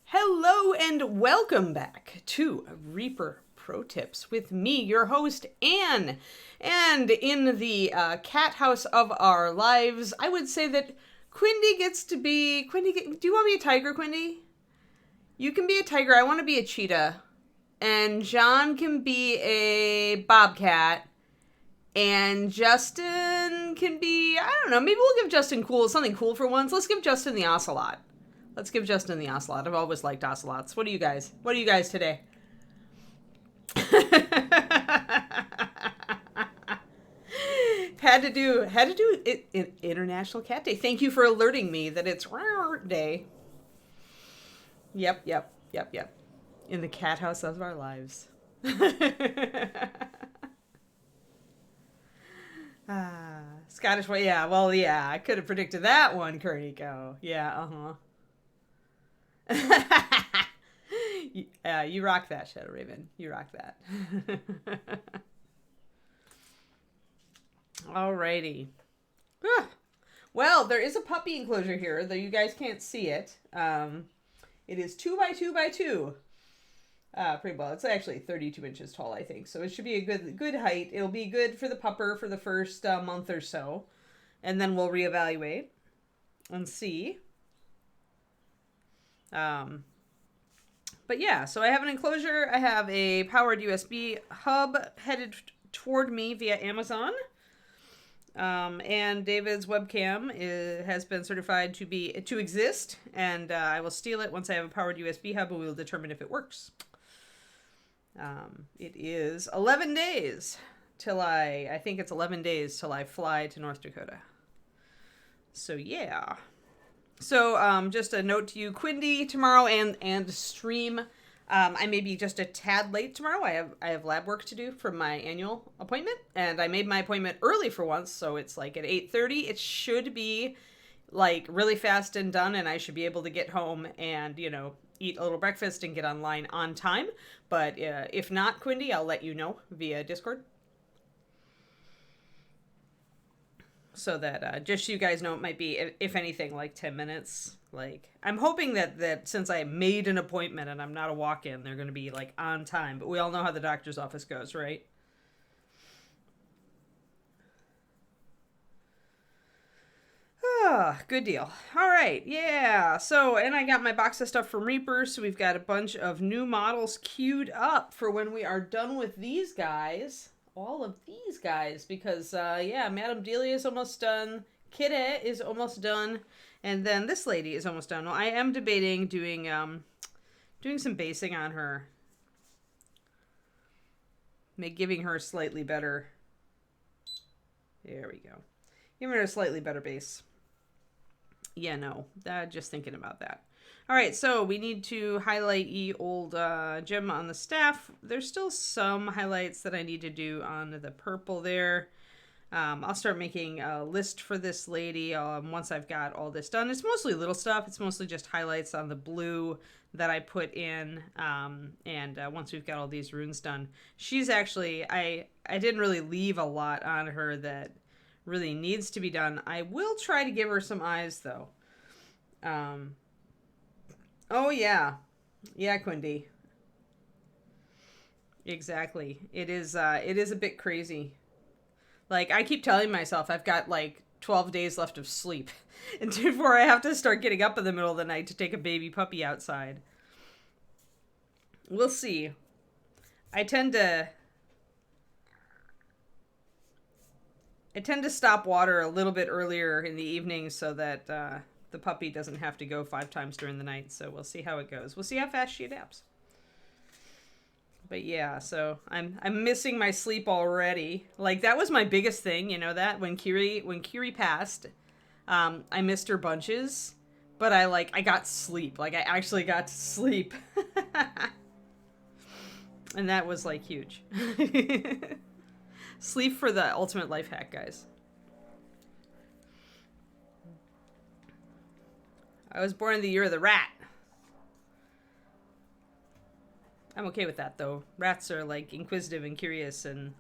Hello and welcome back to Reaper Pro Tips with me, your host, Anne. And in the cat house of our lives, I would say that Quindy gets to be... do you want to be a tiger, Quindy? You can be a tiger. I want to be a cheetah. And John can be a bobcat. And Justin can be... I don't know. Maybe we'll give Justin something cool for once. Let's give Justin the ocelot. Let's give Justin the ocelot. I've always liked ocelots. What do you guys? What are you guys today? Had to do it, International Cat Day. Thank you for alerting me that it's day. Yep. In the cat house of our lives. Scottish way. Yeah, well, yeah. I could have predicted that one, Kurnico. Yeah, you rock that, Shadow Raven. You rock that. Alrighty. Well, there is a puppy enclosure here, though you guys can't see it. It is 2 by 2 by 2. Pretty well. It's actually 32 inches tall, I think. So it should be a good height. It'll be good for the pupper for the first month or so. And then we'll reevaluate and see. But yeah, so I have an enclosure. I have a powered USB hub headed toward me via Amazon. And David's webcam has been certified to exist, and I will steal it once I have a powered USB hub, and we will determine if it works. It is 11 days till I think it's 11 days till I fly to North Dakota. So yeah. So just a note to you, Quindy, tomorrow and stream. I may be just a tad late tomorrow. I have lab work to do for my annual appointment, and I made my appointment early for once, so it's like at 8:30. It should be like really fast and done, and I should be able to get home and, eat a little breakfast and get online on time. But if not, Quindy, I'll let you know via Discord. So that just so you guys know, it might be, if anything, like 10 minutes. Like, I'm hoping that since I made an appointment and I'm not a walk-in, they're going to be like on time. But we all know how the doctor's office goes, right? Good deal. All right, yeah. So, and I got my box of stuff from Reaper, so we've got a bunch of new models queued up for when we are done with these guys. All of these guys, because, Madame Delia is almost done. Kitty is almost done. And then this lady is almost done. Well, I am debating doing some basing on her. Giving her slightly better. There we go. Giving her a slightly better base. Yeah, no. Just thinking about that. All right, so we need to highlight old gem on the staff. There's still some highlights that I need to do on the purple there. I'll start making a list for this lady once I've got all this done. It's mostly little stuff. It's mostly just highlights on the blue that I put in. And once we've got all these runes done, she's actually, I didn't really leave a lot on her that really needs to be done. I will try to give her some eyes, though. Oh, yeah. Yeah, Quindy. Exactly. It is a bit crazy. Like, I keep telling myself I've got, 12 days left of sleep and before I have to start getting up in the middle of the night to take a baby puppy outside. We'll see. I tend to stop water a little bit earlier in the evening so that the puppy doesn't have to go 5 times during the night. So we'll see how it goes. We'll see how fast she adapts. But yeah, so I'm missing my sleep already. Like, that was my biggest thing, that when Kiri passed, I missed her bunches, but I got sleep. Like, I actually got to sleep. And that was huge. Sleep for the ultimate life hack, guys. I was born in the year of the rat. I'm okay with that, though. Rats are, inquisitive and curious and,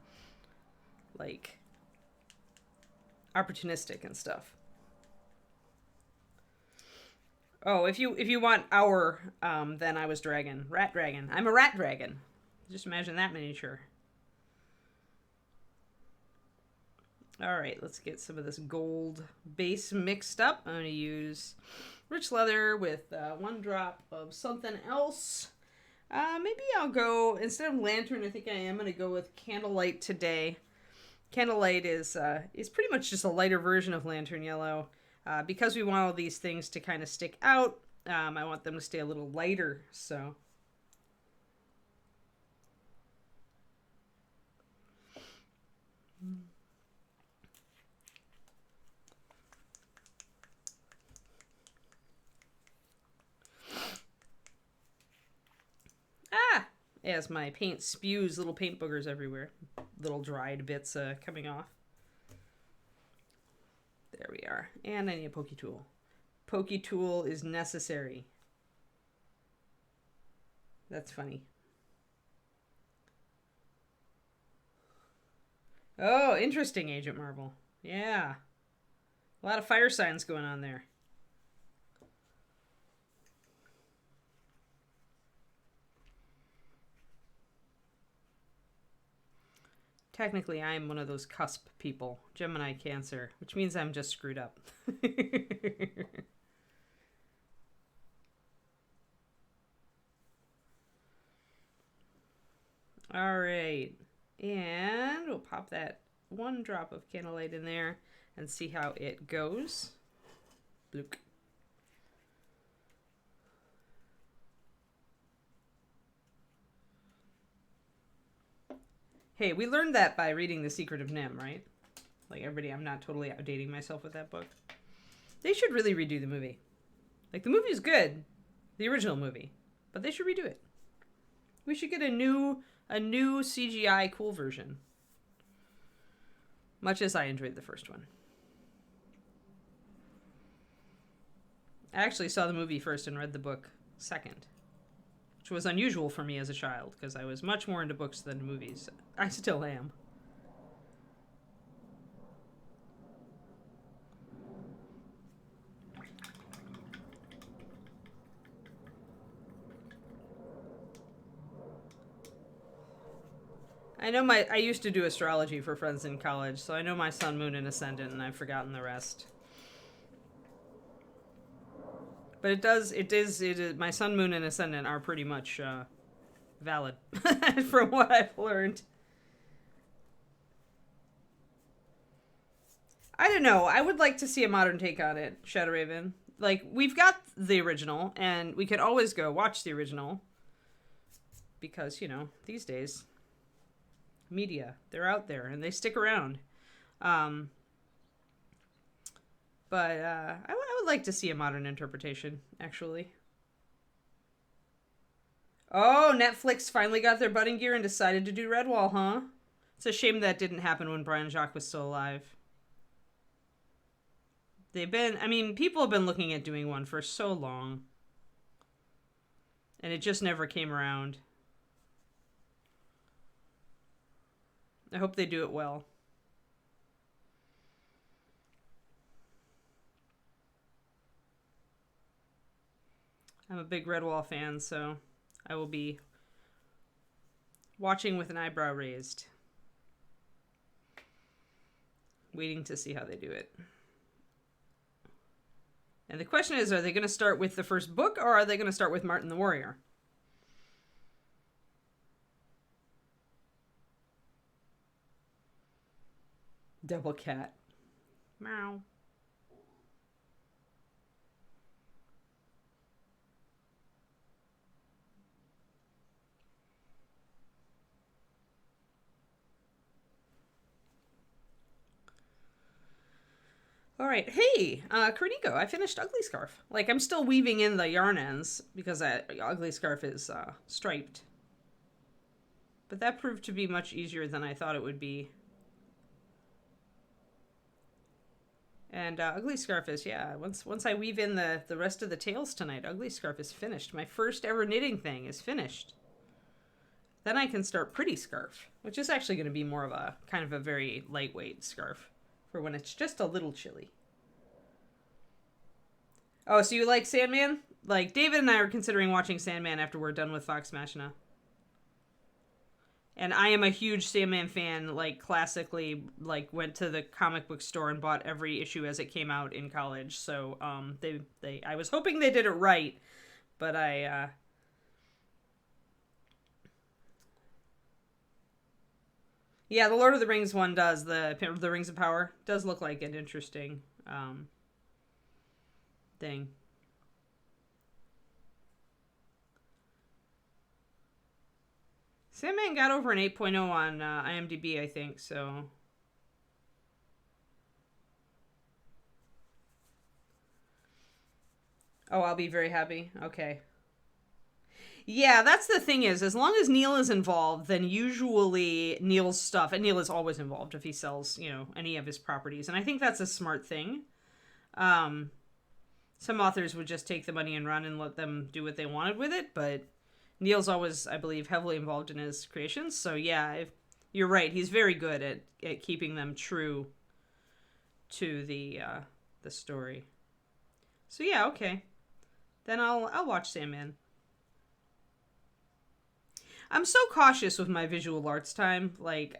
opportunistic and stuff. Oh, if you want our, then I was dragon. Rat dragon. I'm a rat dragon. Just imagine that miniature. Alright, let's get some of this gold base mixed up. I'm going to use rich leather with 1 drop of something else. Maybe I'll go, instead of lantern, I think I am going to go with candlelight today. Candlelight is pretty much just a lighter version of lantern yellow. Because we want all these things to kind of stick out, I want them to stay a little lighter, so. Ah! As my paint spews little paint boogers everywhere. Little dried bits coming off. There we are. And I need a pokey tool. Pokey tool is necessary. That's funny. Oh, interesting, Agent Marvel. Yeah. A lot of fire signs going on there. Technically, I'm one of those cusp people. Gemini Cancer, which means I'm just screwed up. All right. And we'll pop that 1 drop of candlelight in there and see how it goes. Blook. Hey, we learned that by reading The Secret of Nim, right? Like, everybody, I'm not totally outdating myself with that book. They should really redo the movie. Like, the movie is good, the original movie, but they should redo it. We should get a new CGI cool version. Much as I enjoyed the first one. I actually saw the movie first and read the book second. Which was unusual for me as a child, because I was much more into books than movies. I still am. I used to do astrology for friends in college, so I know my sun, moon, and ascendant, and I've forgotten the rest. But it is, my sun, moon, and ascendant are pretty much valid from what I've learned. I don't know. I would like to see a modern take on it, Shadow Raven. Like, we've got the original, and we could always go watch the original. Because, you know, these days, media, they're out there, and they stick around. But I would like to see a modern interpretation, actually. Oh, Netflix finally got their butting gear and decided to do Redwall, huh? It's a shame that didn't happen when Brian Jacques was still alive. People have been looking at doing one for so long. And it just never came around. I hope they do it well. I'm a big Redwall fan, so I will be watching with an eyebrow raised. Waiting to see how they do it. And the question is, are they going to start with the first book, or are they going to start with Martin the Warrior? Double cat. Meow. All right, hey, Carnico, I finished Ugly Scarf. Like, I'm still weaving in the yarn ends because Ugly Scarf is striped. But that proved to be much easier than I thought it would be. And Ugly Scarf is, yeah, once I weave in the rest of the tails tonight, Ugly Scarf is finished. My first ever knitting thing is finished. Then I can start Pretty Scarf, which is actually going to be more of a kind of a very lightweight scarf for when it's just a little chilly. Oh, so you like Sandman? Like, David and I are considering watching Sandman after we're done with Fox Machina. And I am a huge Sandman fan, like, classically, like, went to the comic book store and bought every issue as it came out in college. So, I was hoping they did it right, but yeah, the Lord of the Rings one does, the Rings of Power, does look like an interesting, thing. Sandman got over an 8.0 on IMDb, I think, so. Oh, I'll be very happy. Okay. Yeah, that's the thing is, as long as Neil is involved, then usually Neil's stuff, and Neil is always involved if he sells, any of his properties. And I think that's a smart thing. Um, some authors would just take the money and run and let them do what they wanted with it, but Neil's always, I believe, heavily involved in his creations. So yeah, you're right. He's very good at keeping them true to the story. So yeah, okay. Then I'll watch Sandman. I'm so cautious with my visual arts time. Like,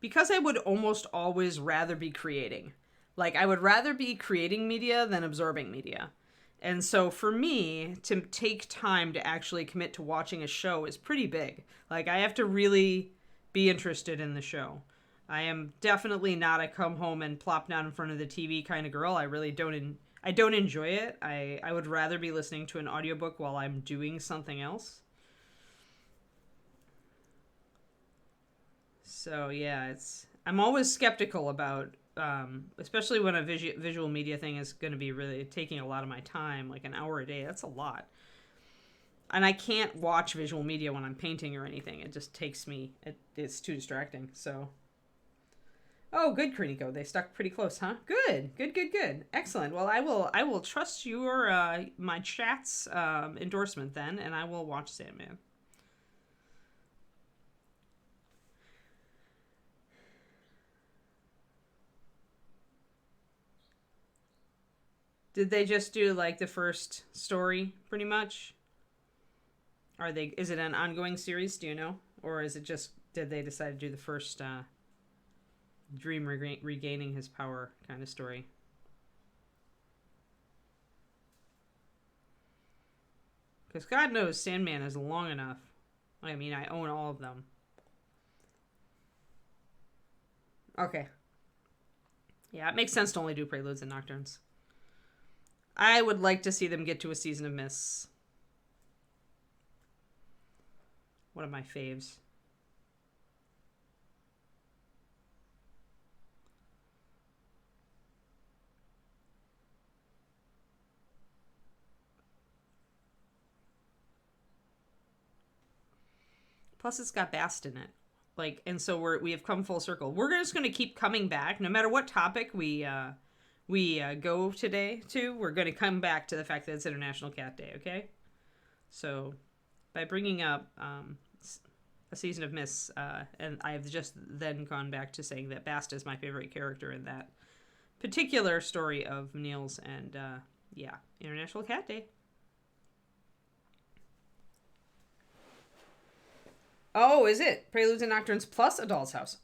because I would almost always rather be creating. Like, I would rather be creating media than absorbing media. And so for me, to take time to actually commit to watching a show is pretty big. Like, I have to really be interested in the show. I am definitely not a come home and plop down in front of the TV kind of girl. I really I don't enjoy it. I would rather be listening to an audiobook while I'm doing something else. So yeah, I'm always skeptical about, especially when a visual media thing is going to be really taking a lot of my time, like an hour a day. That's a lot. And I can't watch visual media when I'm painting or anything. It just takes me, it's too distracting. So, oh, good, Kriniko. They stuck pretty close, huh? Good. Excellent. Well, I will trust your, my chat's, endorsement then, and I will watch Sandman. Did they just do like the first story pretty much? Is it an ongoing series, do you know? Or is it just, did they decide to do the first Dream regaining his power kind of story? Because God knows Sandman is long enough. I mean, I own all of them. Okay. Yeah, it makes sense to only do Preludes and Nocturnes. I would like to see them get to a season of Mists. One of my faves. Plus, it's got Bast in it. Like, and so we have come full circle. We're just going to keep coming back, no matter what topic we go today to. We're going to come back to the fact that it's International Cat Day. Okay, so by bringing up a season of Mists, and I've just then gone back to saying that Bast is my favorite character in that particular story of Neil's, and yeah, International Cat Day. Oh, is it? Preludes and Nocturnes plus A Doll's House.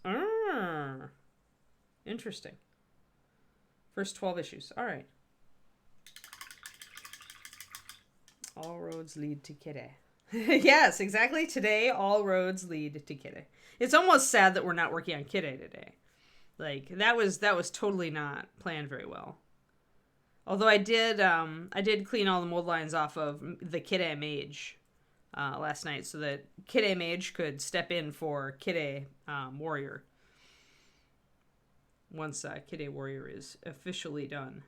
Interesting. First 12 issues. All right. All roads lead to Kitty. Yes, exactly. Today, all roads lead to Kitty. It's almost sad that we're not working on Kitty today. Like, that was totally not planned very well. Although I did clean all the mold lines off of the Kitty Mage last night so that Kitty Mage could step in for Kitty Warrior once Kitty Warrior is officially done.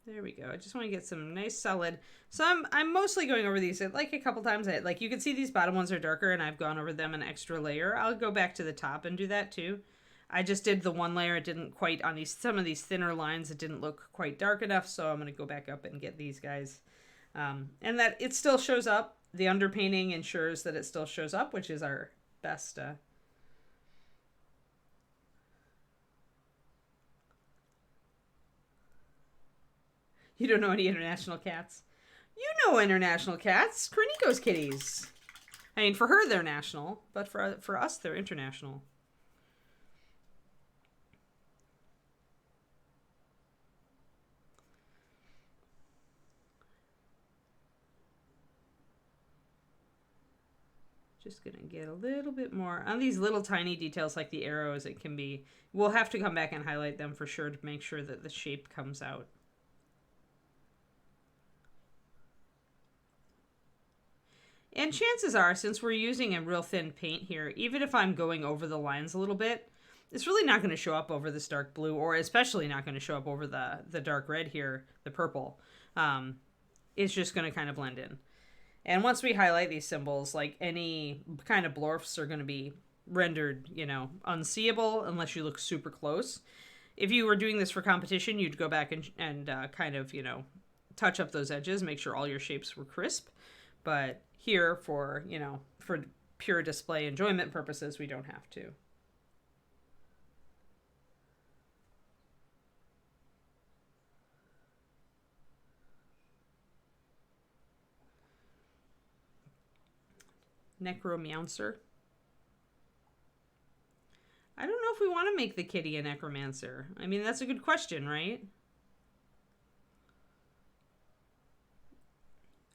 There we go. I just want to get some nice solid. So I'm mostly going over these like a couple times. Like, you can see these bottom ones are darker, and I've gone over them an extra layer. I'll go back to the top and do that too. I just did the one layer. It didn't quite, on some of these thinner lines, it didn't look quite dark enough, so I'm going to go back up and get these guys. And that it still shows up. The underpainting ensures that it still shows up, which is our best You don't know any international cats? You know international cats. Kroniko's kitties. I mean, for her, they're national, but for us, they're international. Just gonna get a little bit more on these little tiny details like the arrows. It can be, we'll have to come back and highlight them for sure to make sure that the shape comes out. And chances are, since we're using a real thin paint here, even if I'm going over the lines a little bit, it's really not going to show up over this dark blue, or especially not going to show up over the dark red here, the purple. It's just going to kind of blend in. And once we highlight these symbols, like any kind of blorfs are going to be rendered, you know, unseeable unless you look super close. If you were doing this for competition, you'd go back and kind of, you know, touch up those edges, make sure all your shapes were crisp. But here, for, you know, for pure display enjoyment purposes, we don't have to. Necromancer. I don't know if we want to make the kitty a necromancer. I mean, that's a good question, right?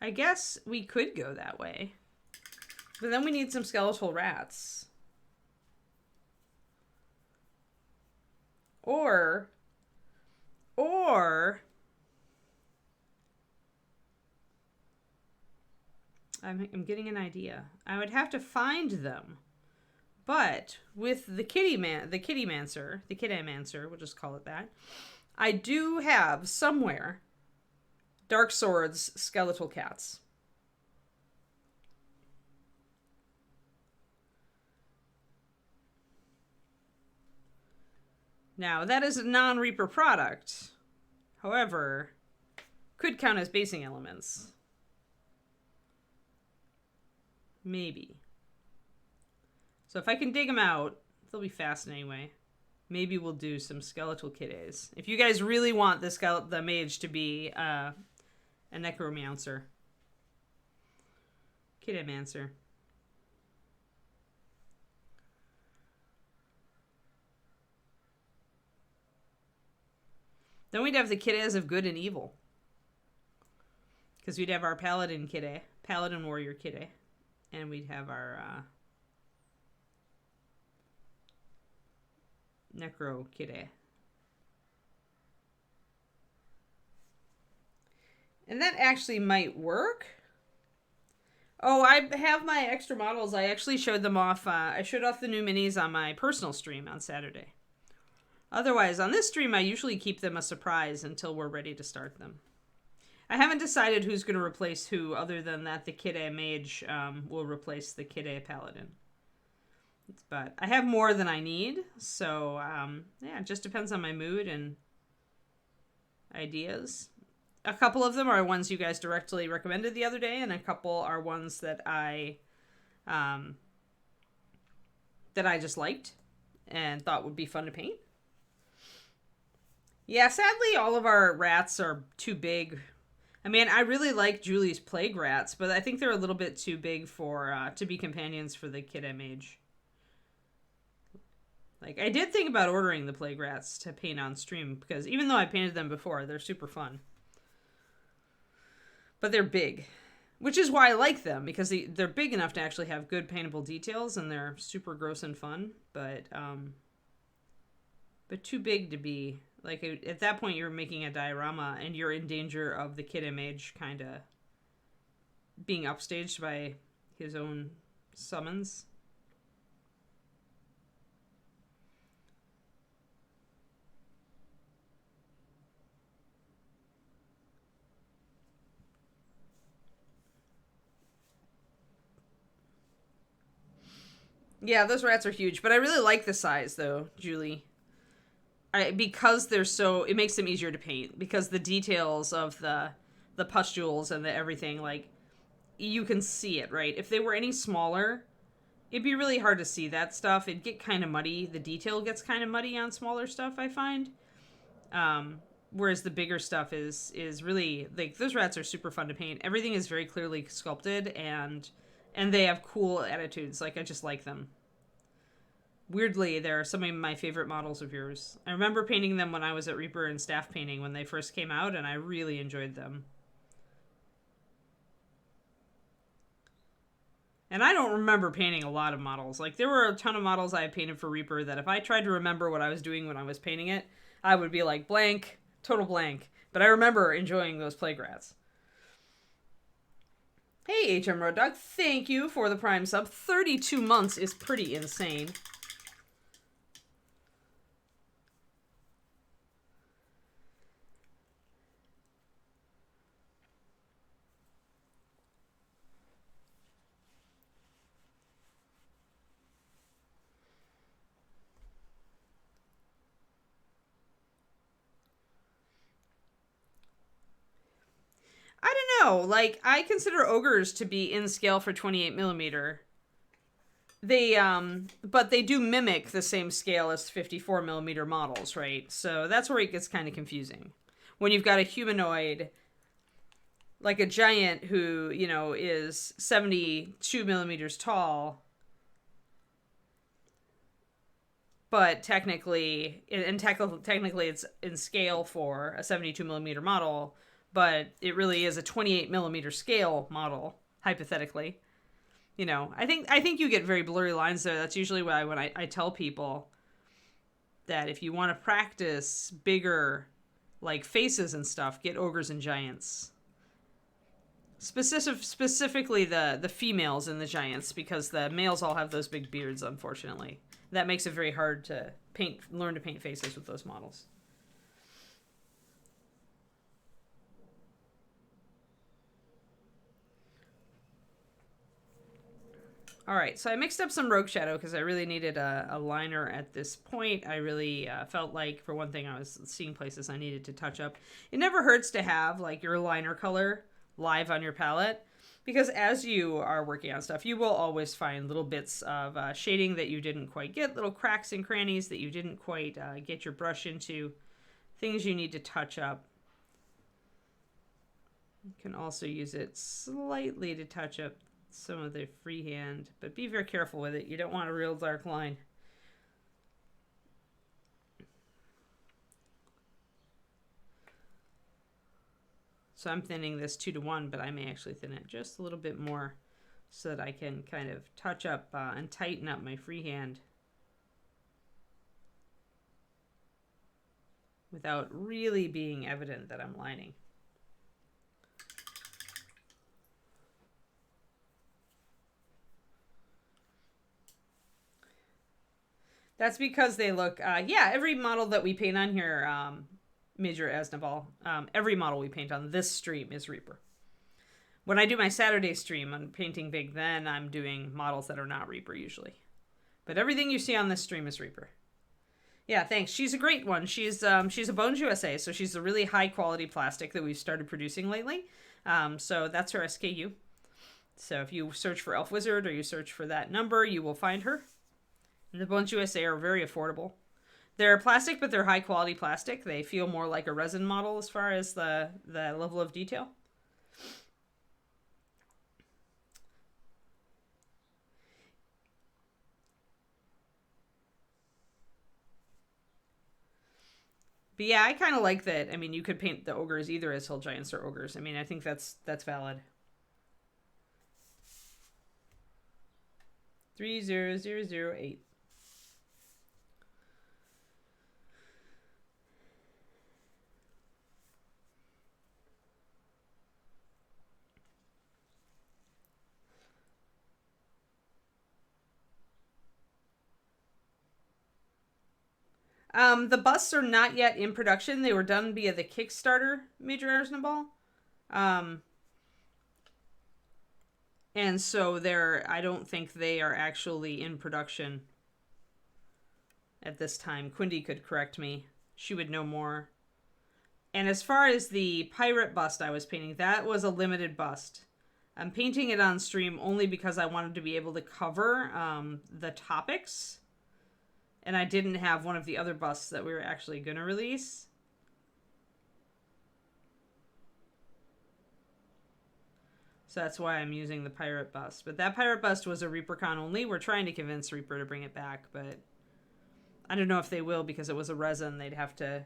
I guess we could go that way. But then we need some skeletal rats. Or I'm getting an idea. I would have to find them. But with the Kittymancer, we'll just call it that, I do have somewhere Dark Sword's skeletal cats. Now, that is a non-Reaper product. However, could count as basing elements. Maybe. So if I can dig them out, they'll be fast anyway. Maybe we'll do some skeletal kitties. If you guys really want the mage to be a necromancer. Kittymancer. Then we'd have the kitties of good and evil. Because we'd have our paladin kitty, paladin warrior kitty. And we'd have our necro kitty. And that actually might work. Oh, I have my extra models. I actually showed them off. I showed off the new minis on my personal stream on Saturday. Otherwise, on this stream, I usually keep them a surprise until we're ready to start them. I haven't decided who's going to replace who, other than that the Kitty Mage will replace the Kitty Paladin. But I have more than I need, so yeah, it just depends on my mood and ideas. A couple of them are ones you guys directly recommended the other day, and a couple are ones that I just liked and thought would be fun to paint. Yeah, sadly, all of our rats are too big. I mean, I really like Julie's plague rats, but I think they're a little bit too big for to be companions for the Kitty Mage. Like, I did think about ordering the plague rats to paint on stream, because even though I painted them before, they're super fun. But they're big, which is why I like them, because they're big enough to actually have good paintable details, and they're super gross and fun, but too big to be... Like, at that point, you're making a diorama, and you're in danger of the Kitty Mage kind of being upstaged by his own summons. Yeah, those rats are huge, but I really like the size, though, Julie. Because they're so... It makes them easier to paint. Because the details of the pustules and the everything, like, you can see it, right? If they were any smaller, it'd be really hard to see that stuff. It'd get kind of muddy. The detail gets kind of muddy on smaller stuff, I find. whereas the bigger stuff is really, like, those rats are super fun to paint. Everything is very clearly sculpted, and they have cool attitudes. Like, I just like them. Weirdly, they're some of my favorite models of yours. I remember painting them when I was at Reaper and staff painting when they first came out, and I really enjoyed them. And I don't remember painting a lot of models. Like, there were a ton of models I had painted for Reaper that if I tried to remember what I was doing when I was painting it, I would be like, blank, total blank. But I remember enjoying those plague rats. Hey, HM Road Dog, thank you for the Prime sub. 32 months is pretty insane. I don't know. Like, I consider ogres to be in scale for 28 millimeter. They, but they do mimic the same scale as 54 millimeter models, right? So that's where it gets kind of confusing. When you've got a humanoid, like a giant who, you know, is 72 millimeters tall, but technically it's in scale for a 72 millimeter model, but it really is a 28 millimeter scale model, hypothetically. You know, I think you get very blurry lines there. That's usually why when I tell people that if you want to practice bigger, like, faces and stuff, get ogres and giants. Specifically the females and the giants, because the males all have those big beards, unfortunately. That makes it very hard to learn to paint faces with those models. All right, so I mixed up some Rogue Shadow because I really needed a liner at this point. I really felt like, for one thing, I was seeing places I needed to touch up. It never hurts to have, like, your liner color live on your palette, because as you are working on stuff, you will always find little bits of shading that you didn't quite get, little cracks and crannies that you didn't quite get your brush into, things you need to touch up. You can also use it slightly to touch up some of the freehand, but be very careful with it. You don't want a real dark line. So I'm thinning this 2:1, but I may actually thin it just a little bit more so that I can kind of touch up and tighten up my freehand without really being evident that I'm lining. That's because they look, yeah, every model that we paint on here, Major Asnaval, every model we paint on this stream is Reaper. When I do my Saturday stream on Painting Big, then I'm doing models that are not Reaper usually. But everything you see on this stream is Reaper. Yeah, thanks. She's a great one. She's a Bones USA, so she's a really high quality plastic that we've started producing lately. So that's her SKU. So if you search for Elf Wizard or you search for that number, you will find her. And the Bones USA are very affordable. They're plastic, but they're high quality plastic. They feel more like a resin model as far as the level of detail. But yeah, I kind of like that. I mean, you could paint the ogres either as hill giants or ogres. I mean, I think that's valid. 30008. The busts are not yet in production. They were done via the Kickstarter, Major Arsenal. And so I don't think they are actually in production at this time. Quindy could correct me. She would know more. And as far as the pirate bust I was painting, that was a limited bust. I'm painting it on stream only because I wanted to be able to cover the topics. And I didn't have one of the other busts that we were actually going to release. So that's why I'm using the pirate bust. But that pirate bust was a ReaperCon only. We're trying to convince Reaper to bring it back, but I don't know if they will because it was a resin. They'd have to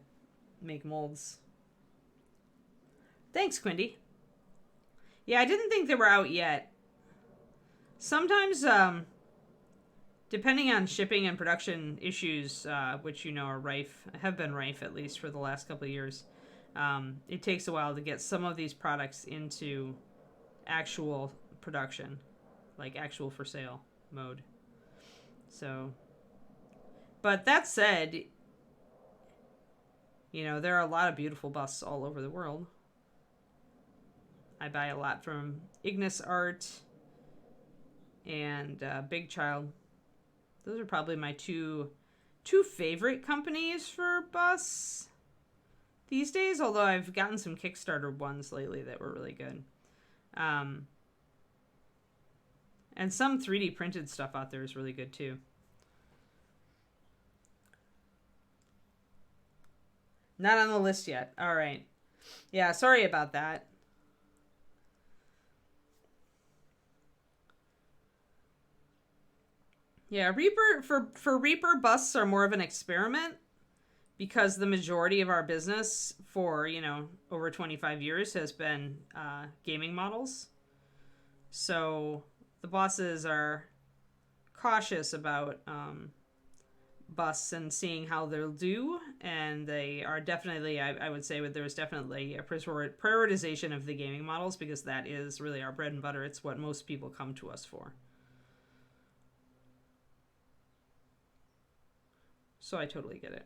make molds. Thanks, Quindy. Yeah, I didn't think they were out yet. Sometimes, depending on shipping and production issues, which are rife, have been rife at least for the last couple of years, it takes a while to get some of these products into actual production, like actual for sale mode. So, but that said, there are a lot of beautiful busts all over the world. I buy a lot from Ignis Art and Big Child. Those are probably my two favorite companies for busts these days, although I've gotten some Kickstarter ones lately that were really good. And some 3D printed stuff out there is really good too. Not on the list yet. All right. Yeah, sorry about that. Yeah, Reaper for Reaper busts are more of an experiment because the majority of our business for, over 25 years has been gaming models. So the bosses are cautious about busts and seeing how they'll do, and they are definitely, I would say, there's definitely a prioritization of the gaming models because that is really our bread and butter. It's what most people come to us for. So I totally get it.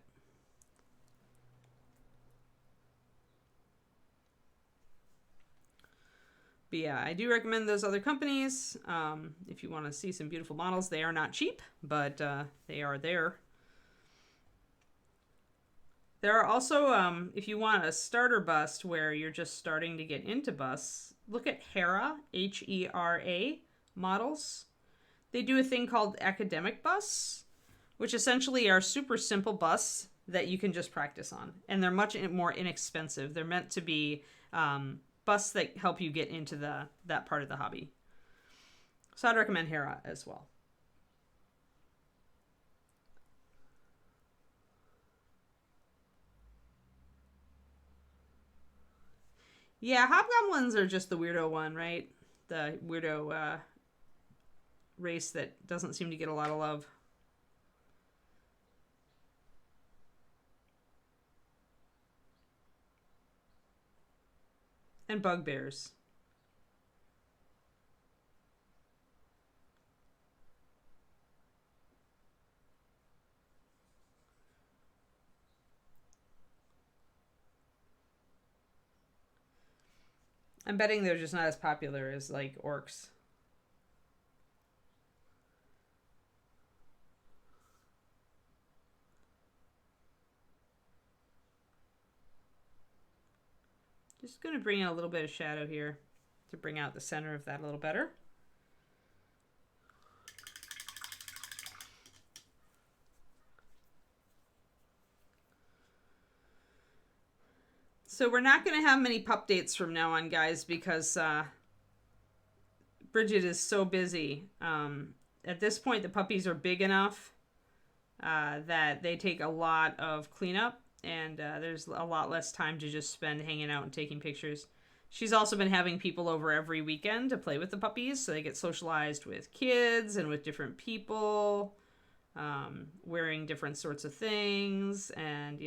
But yeah, I do recommend those other companies. If you want to see some beautiful models, they are not cheap, but they are there. There are also, if you want a starter bust where you're just starting to get into busts, look at Hera, Hera models. They do a thing called academic busts, which essentially are super simple busts that you can just practice on. And they're much more inexpensive. They're meant to be busts that help you get into that part of the hobby. So I'd recommend Hera as well. Yeah, hobgoblins are just the weirdo one, right? The weirdo race that doesn't seem to get a lot of love. And bugbears. I'm betting they're just not as popular as, like, orcs. Just going to bring in a little bit of shadow here to bring out the center of that a little better. So we're not going to have many pup dates from now on, guys, because Bridget is so busy. At this point, the puppies are big enough that they take a lot of cleanup. And there's a lot less time to just spend hanging out and taking pictures. She's also been having people over every weekend to play with the puppies, so they get socialized with kids and with different people, wearing different sorts of things, and,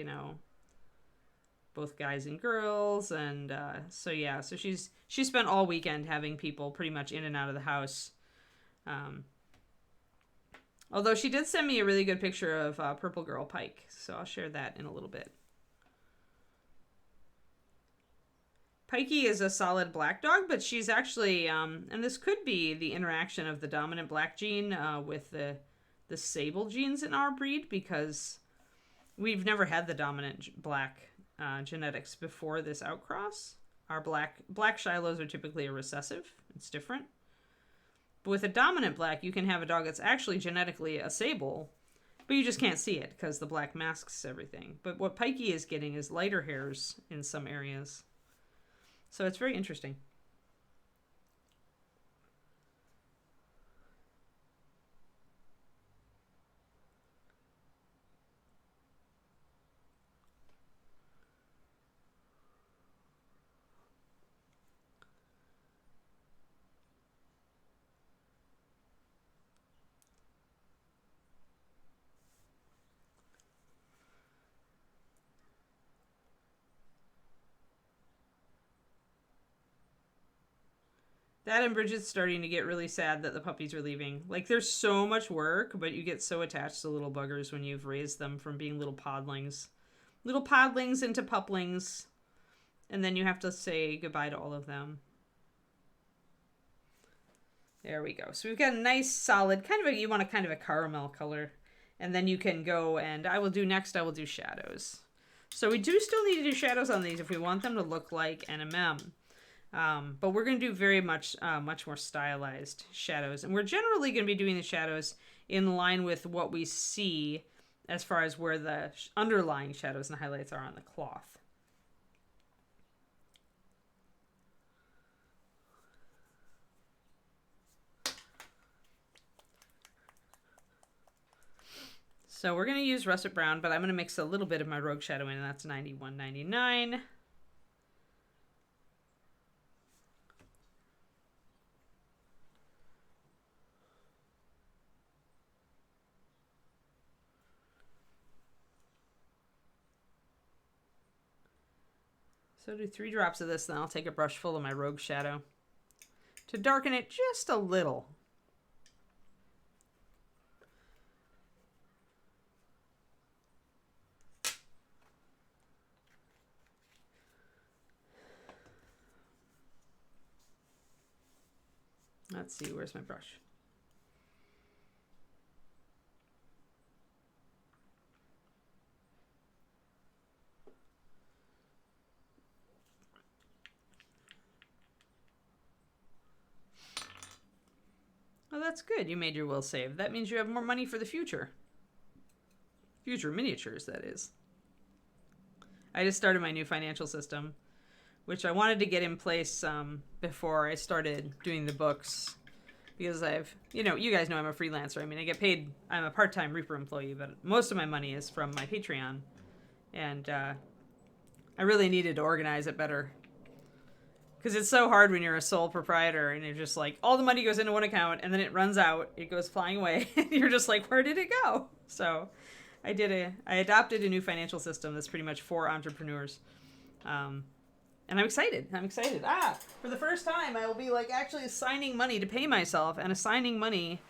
both guys and girls. And so she's spent all weekend having people pretty much in and out of the house. Although she did send me a really good picture of Purple Girl Pike, so I'll share that in a little bit. Pikey is a solid black dog, but she's actually, and this could be the interaction of the dominant black gene with the sable genes in our breed, because we've never had the dominant black genetics before this outcross. Our black Shilohs are typically a recessive. It's different. But with a dominant black, you can have a dog that's actually genetically a sable, but you just can't see it because the black masks everything. But what Pikey is getting is lighter hairs in some areas. So it's very interesting. That and Bridget's starting to get really sad that the puppies are leaving. Like, there's so much work, but you get so attached to little buggers when you've raised them from being little podlings. Little podlings into puplings. And then you have to say goodbye to all of them. There we go. So we've got a nice solid, you want a kind of a caramel color. And then you can go and I will do shadows. So we do still need to do shadows on these if we want them to look like NMM. But we're going to do very much more stylized shadows. And we're generally going to be doing the shadows in line with what we see as far as where the underlying shadows and highlights are on the cloth. So we're going to use russet brown, but I'm going to mix a little bit of my rogue shadow in, and that's 91.99. So do 3 drops of this, then I'll take a brush full of my rogue shadow to darken it just a little. Let's see, where's my brush? Oh, that's good. You made your will save. That means you have more money for the future. Future miniatures, that is. I just started my new financial system, which I wanted to get in place before I started doing the books. Because you guys know I'm a freelancer. I mean, I get paid, I'm a part-time Reaper employee, but most of my money is from my Patreon. And I really needed to organize it better. Because it's so hard when you're a sole proprietor and you're just like, all the money goes into one account and then it runs out, it goes flying away. And you're just like, where did it go? So I adopted a new financial system that's pretty much for entrepreneurs. And I'm excited. For the first time, I will be like actually assigning money to pay myself and assigning money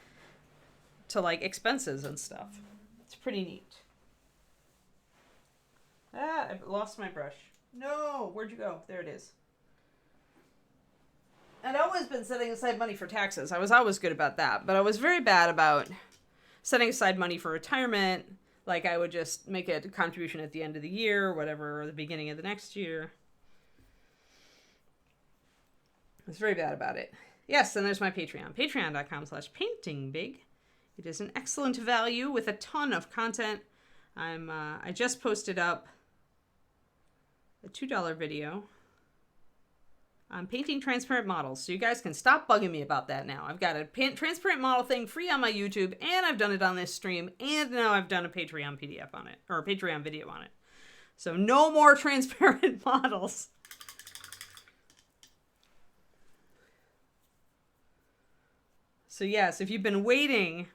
to like expenses and stuff. It's pretty neat. I lost my brush. No, where'd you go? There it is. I'd always been setting aside money for taxes. I was always good about that, but I was very bad about setting aside money for retirement. Like I would just make a contribution at the end of the year or whatever, or the beginning of the next year. I was very bad about it. Yes, and there's my Patreon. Patreon.com/paintingbig. It is an excellent value with a ton of content. I just posted up a $2 video on painting transparent models. So you guys can stop bugging me about that now. I've got a transparent model thing free on my YouTube, and I've done it on this stream, and now I've done a Patreon PDF on it, or a Patreon video on it. So no more transparent models. So yes, if you've been waiting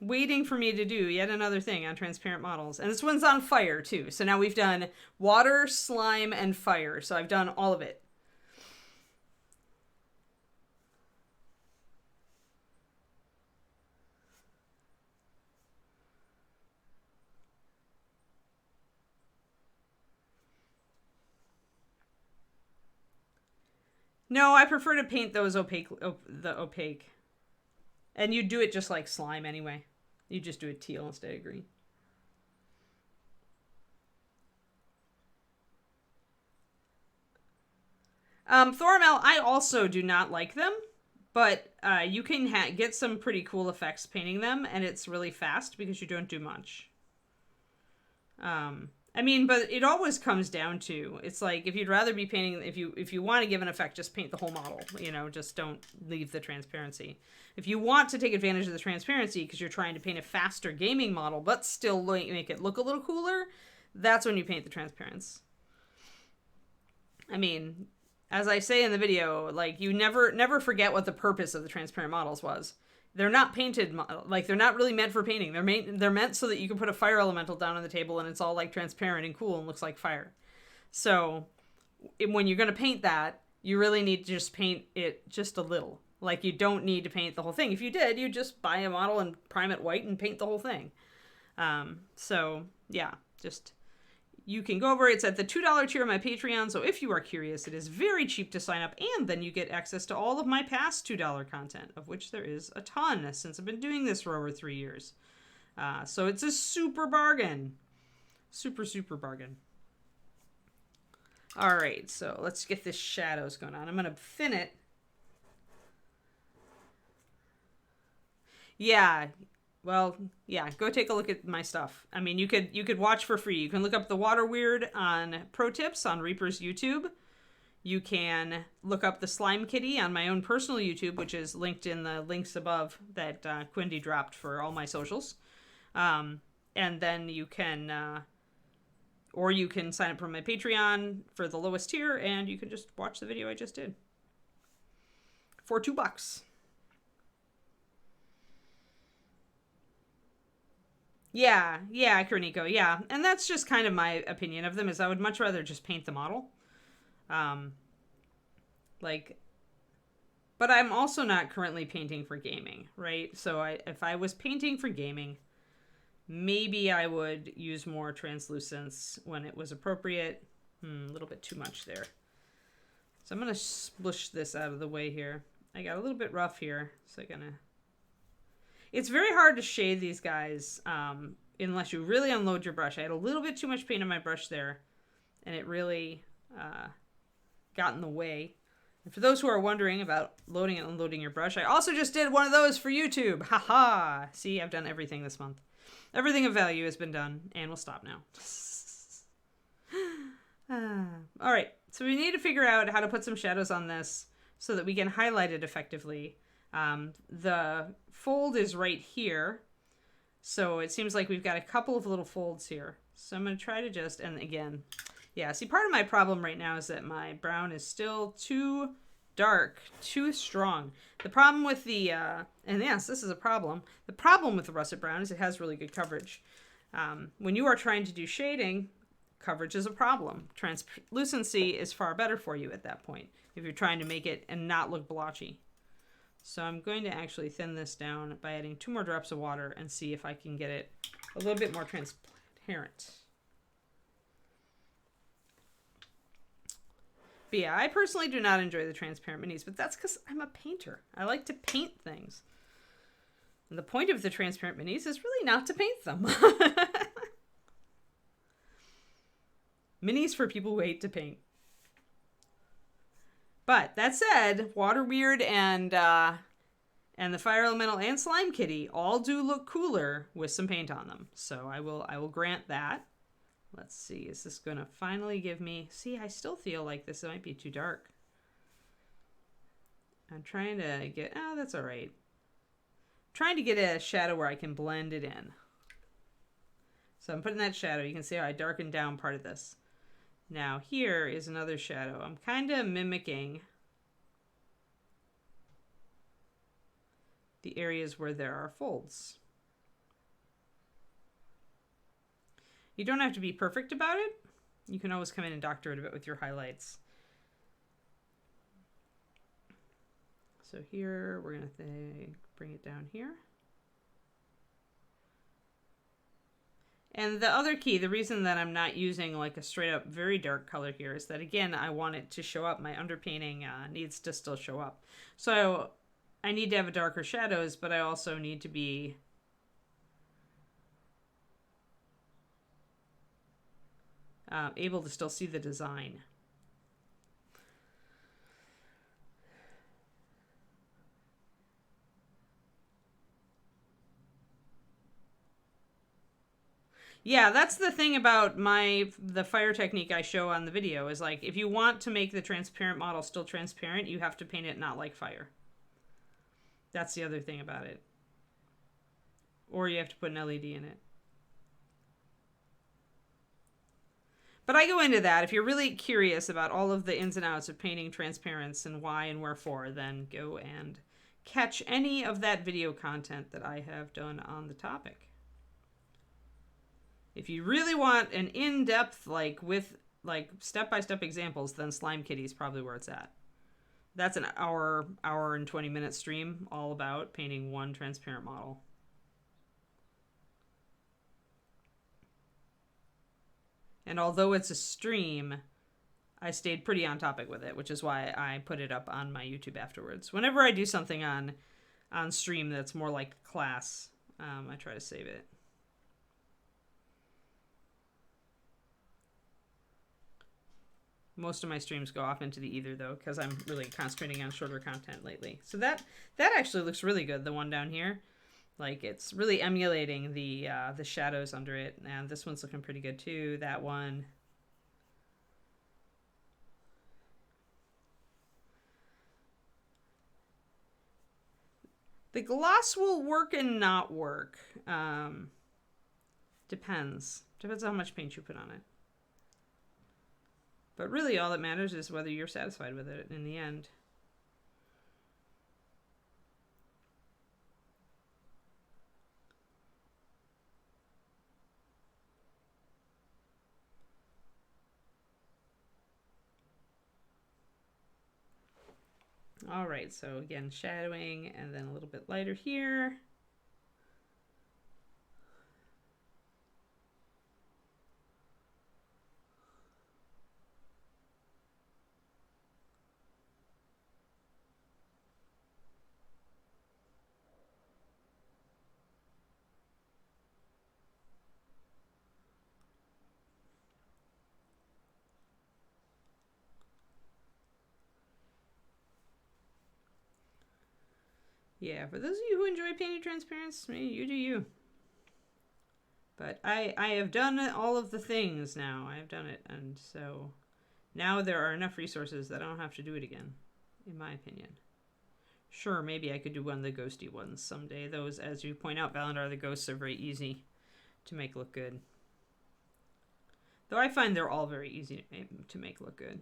for me to do yet another thing on transparent models, and this one's on fire too. So now we've done water, slime, and fire. So I've done all of it. No, I prefer to paint those opaque. And you do it just like slime anyway. You just do it teal instead of green. Thoramel, I also do not like them, but you can get some pretty cool effects painting them, and it's really fast because you don't do much. I mean, but it always comes down to, it's like, if you'd rather be painting, if you want to give an effect, just paint the whole model, just don't leave the transparency. If you want to take advantage of the transparency because you're trying to paint a faster gaming model, but still make it look a little cooler, that's when you paint the transparency. I mean, as I say in the video, like, you never forget what the purpose of the transparent models was. They're not painted, like, they're not really meant for painting. They're meant so that you can put a fire elemental down on the table and it's all, like, transparent and cool and looks like fire. So when you're going to paint that, you really need to just paint it just a little. Like, you don't need to paint the whole thing. If you did, you'd just buy a model and prime it white and paint the whole thing. So, yeah, just, you can go over. It's at the $2 tier of my Patreon, so if you are curious, it is very cheap to sign up, and then you get access to all of my past $2 content, of which there is a ton, since I've been doing this for over 3 years. So it's a super bargain. Super, super bargain. All right, so let's get this shadows going on. I'm going to thin it. Yeah, well, yeah, go take a look at my stuff. I mean, you could watch for free. You can look up the Water Weird on Pro Tips on Reaper's YouTube. You can look up the Slime Kitty on my own personal YouTube, which is linked in the links above that Quindy dropped for all my socials. And then you can, or you can sign up for my Patreon for the lowest tier, and you can just watch the video I just did for $2. Yeah, Kerniko, yeah. And that's just kind of my opinion of them, is I would much rather just paint the model. But I'm also not currently painting for gaming, right? So if I was painting for gaming, maybe I would use more translucence when it was appropriate. A little bit too much there. So I'm going to smush this out of the way here. I got a little bit rough here, so I'm going to... It's very hard to shade these guys unless you really unload your brush. I had a little bit too much paint on my brush there, and it really got in the way. And for those who are wondering about loading and unloading your brush, I also just did one of those for YouTube. Haha! See, I've done everything this month. Everything of value has been done, and we'll stop now. All right, so we need to figure out how to put some shadows on this so that we can highlight it effectively. The fold is right here, so it seems like we've got a couple of little folds here. So I'm going to try to just, and again, yeah, see, part of my problem right now is that my brown is still too dark, too strong. The problem with the, and yes, this is a problem. The problem with the russet brown is it has really good coverage. When you are trying to do shading, coverage is a problem. Translucency is far better for you at that point if you're trying to make it and not look blotchy. So I'm going to actually thin this down by adding 2 more drops of water and see if I can get it a little bit more transparent. But yeah, I personally do not enjoy the transparent minis, but that's because I'm a painter. I like to paint things. And the point of the transparent minis is really not to paint them. Minis for people who hate to paint. But that said, Water Weird and the Fire Elemental and Slime Kitty all do look cooler with some paint on them. So I will grant that. Let's see, is this going to finally give me... See, I still feel like this might be too dark. I'm trying to get... Oh, that's all right. Trying to get a shadow where I can blend it in. So I'm putting that shadow. You can see how I darkened down part of this. Now here is another shadow. I'm kind of mimicking the areas where there are folds. You don't have to be perfect about it. You can always come in and doctor it a bit with your highlights. So here, we're going to bring it down here. And the other key, the reason that I'm not using like a straight up very dark color here is that, again, I want it to show up. My underpainting needs to still show up. So I need to have a darker shadows, but I also need to be able to still see the design. Yeah, that's the thing about the fire technique I show on the video is like, if you want to make the transparent model still transparent, you have to paint it not like fire. That's the other thing about it. Or you have to put an LED in it. But I go into that. If you're really curious about all of the ins and outs of painting transparents and why and wherefore, then go and catch any of that video content that I have done on the topic. If you really want an in-depth, like with like step-by-step examples, then Slime Kitty is probably where it's at. That's an hour and 20-minute stream all about painting one transparent model. And although it's a stream, I stayed pretty on topic with it, which is why I put it up on my YouTube afterwards. Whenever I do something on stream that's more like class, I try to save it. Most of my streams go off into the ether, though, because I'm really concentrating on shorter content lately. So that actually looks really good, the one down here. Like, it's really emulating the shadows under it. And this one's looking pretty good, too. That one. The gloss will work and not work. Depends. Depends on how much paint you put on it. But really, all that matters is whether you're satisfied with it in the end. All right, so again, shadowing, and then a little bit lighter here. Yeah, for those of you who enjoy painting transparents, you do you. But I have done all of the things now. I have done it, and so now there are enough resources that I don't have to do it again, in my opinion. Sure, maybe I could do one of the ghosty ones someday. Those, as you point out, Valandar, the ghosts are very easy to make look good. Though I find they're all very easy to make look good.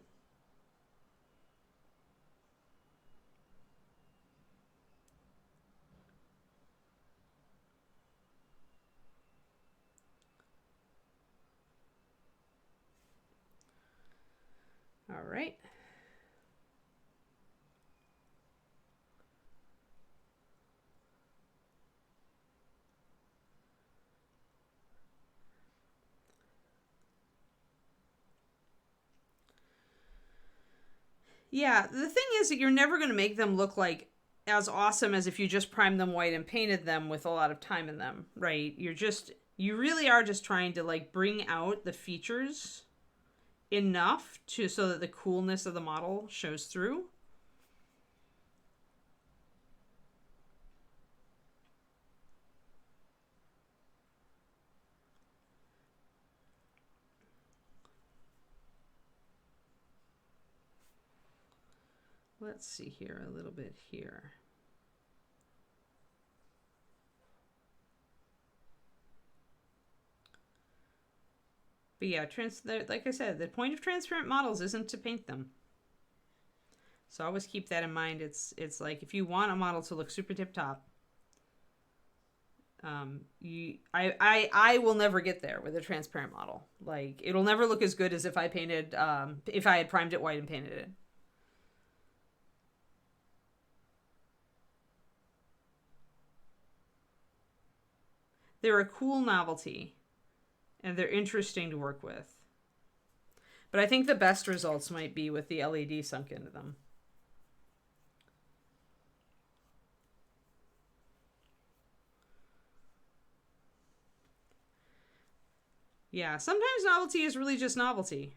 All right. Yeah, the thing is that you're never going to make them look like as awesome as if you just primed them white and painted them with a lot of time in them, right? You really are just trying to like bring out the features enough so that the coolness of the model shows through. Let's see here a little bit here. But yeah, like I said, the point of transparent models isn't to paint them. So always keep that in mind. It's like if you want a model to look super tip top, I will never get there with a transparent model. Like it'll never look as good as if I painted if I had primed it white and painted it. They're a cool novelty, and they're interesting to work with. But I think the best results might be with the LED sunk into them. Yeah, sometimes novelty is really just novelty.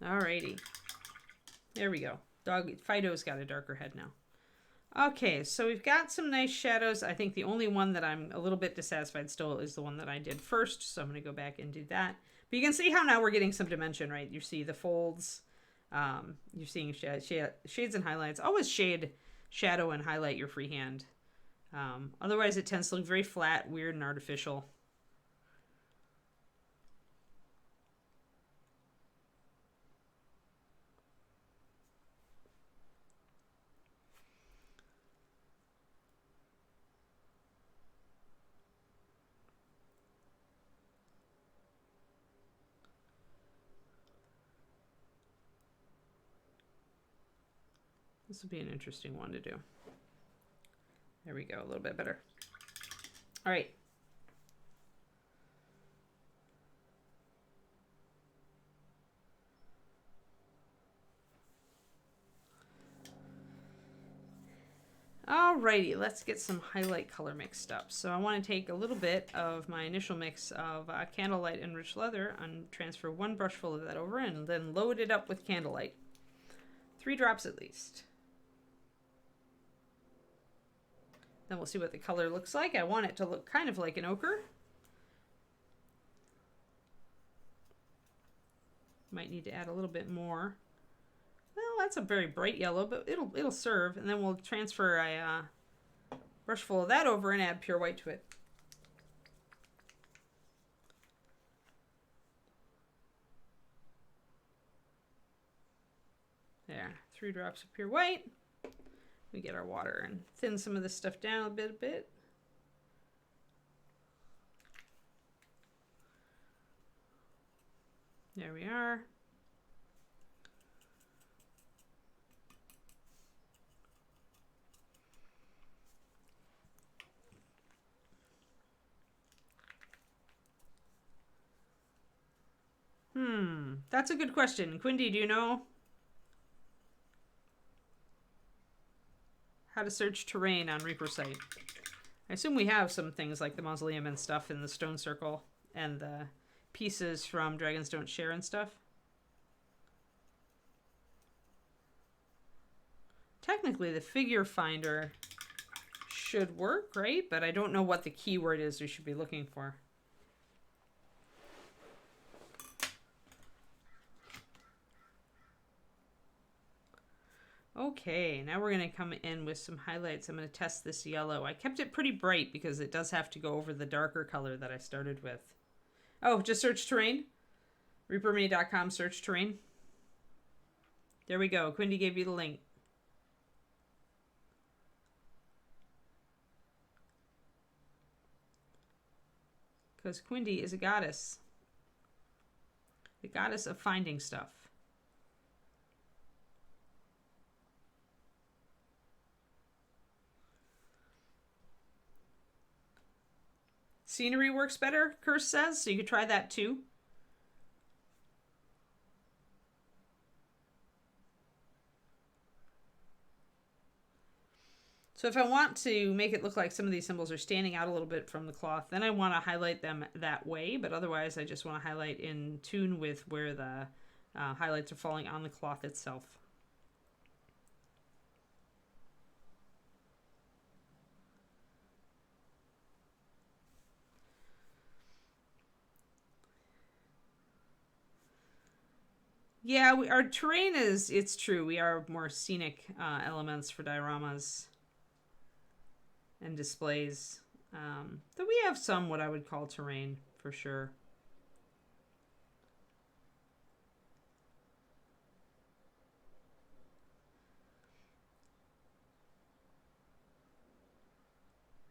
Alrighty. There we go. Fido's got a darker head now. Okay, so we've got some nice shadows. I think the only one that I'm a little bit dissatisfied still is the one that I did first, so I'm going to go back and do that. But you can see how now we're getting some dimension, right? You see the folds. You're seeing shades and highlights. Always shade, shadow, and highlight your freehand. Otherwise, it tends to look very flat, weird, and artificial. This would be an interesting one to do. There we go, a little bit better. All right. Alrighty, let's get some highlight color mixed up. So I want to take a little bit of my initial mix of Candlelight and Rich Leather and transfer one brush full of that over and then load it up with Candlelight. 3 drops at least. Then we'll see what the color looks like. I want it to look kind of like an ochre. Might need to add a little bit more. Well, that's a very bright yellow, but it'll serve. And then we'll transfer a brush full of that over and add pure white to it. There, 3 drops of pure white. We get our water and thin some of this stuff down a bit. There we are. That's a good question. Quindy, do you know how to search terrain on Reaper site? I assume we have some things like the mausoleum and stuff in the stone circle and the pieces from Dragons Don't Share and stuff. Technically, the figure finder should work, right? But I don't know what the keyword is we should be looking for. Okay, now we're going to come in with some highlights. I'm going to test this yellow. I kept it pretty bright because it does have to go over the darker color that I started with. Oh, just search terrain. reaperme.com, search terrain. There we go. Quindy gave you the link. Because Quindy is a goddess. The goddess of finding stuff. Scenery works better, Curse says, so you could try that too. So if I want to make it look like some of these symbols are standing out a little bit from the cloth, then I want to highlight them that way, but otherwise I just want to highlight in tune with where the highlights are falling on the cloth itself. Yeah, our terrain is, it's true, we are more scenic elements for dioramas and displays. Though we have some what I would call terrain, for sure.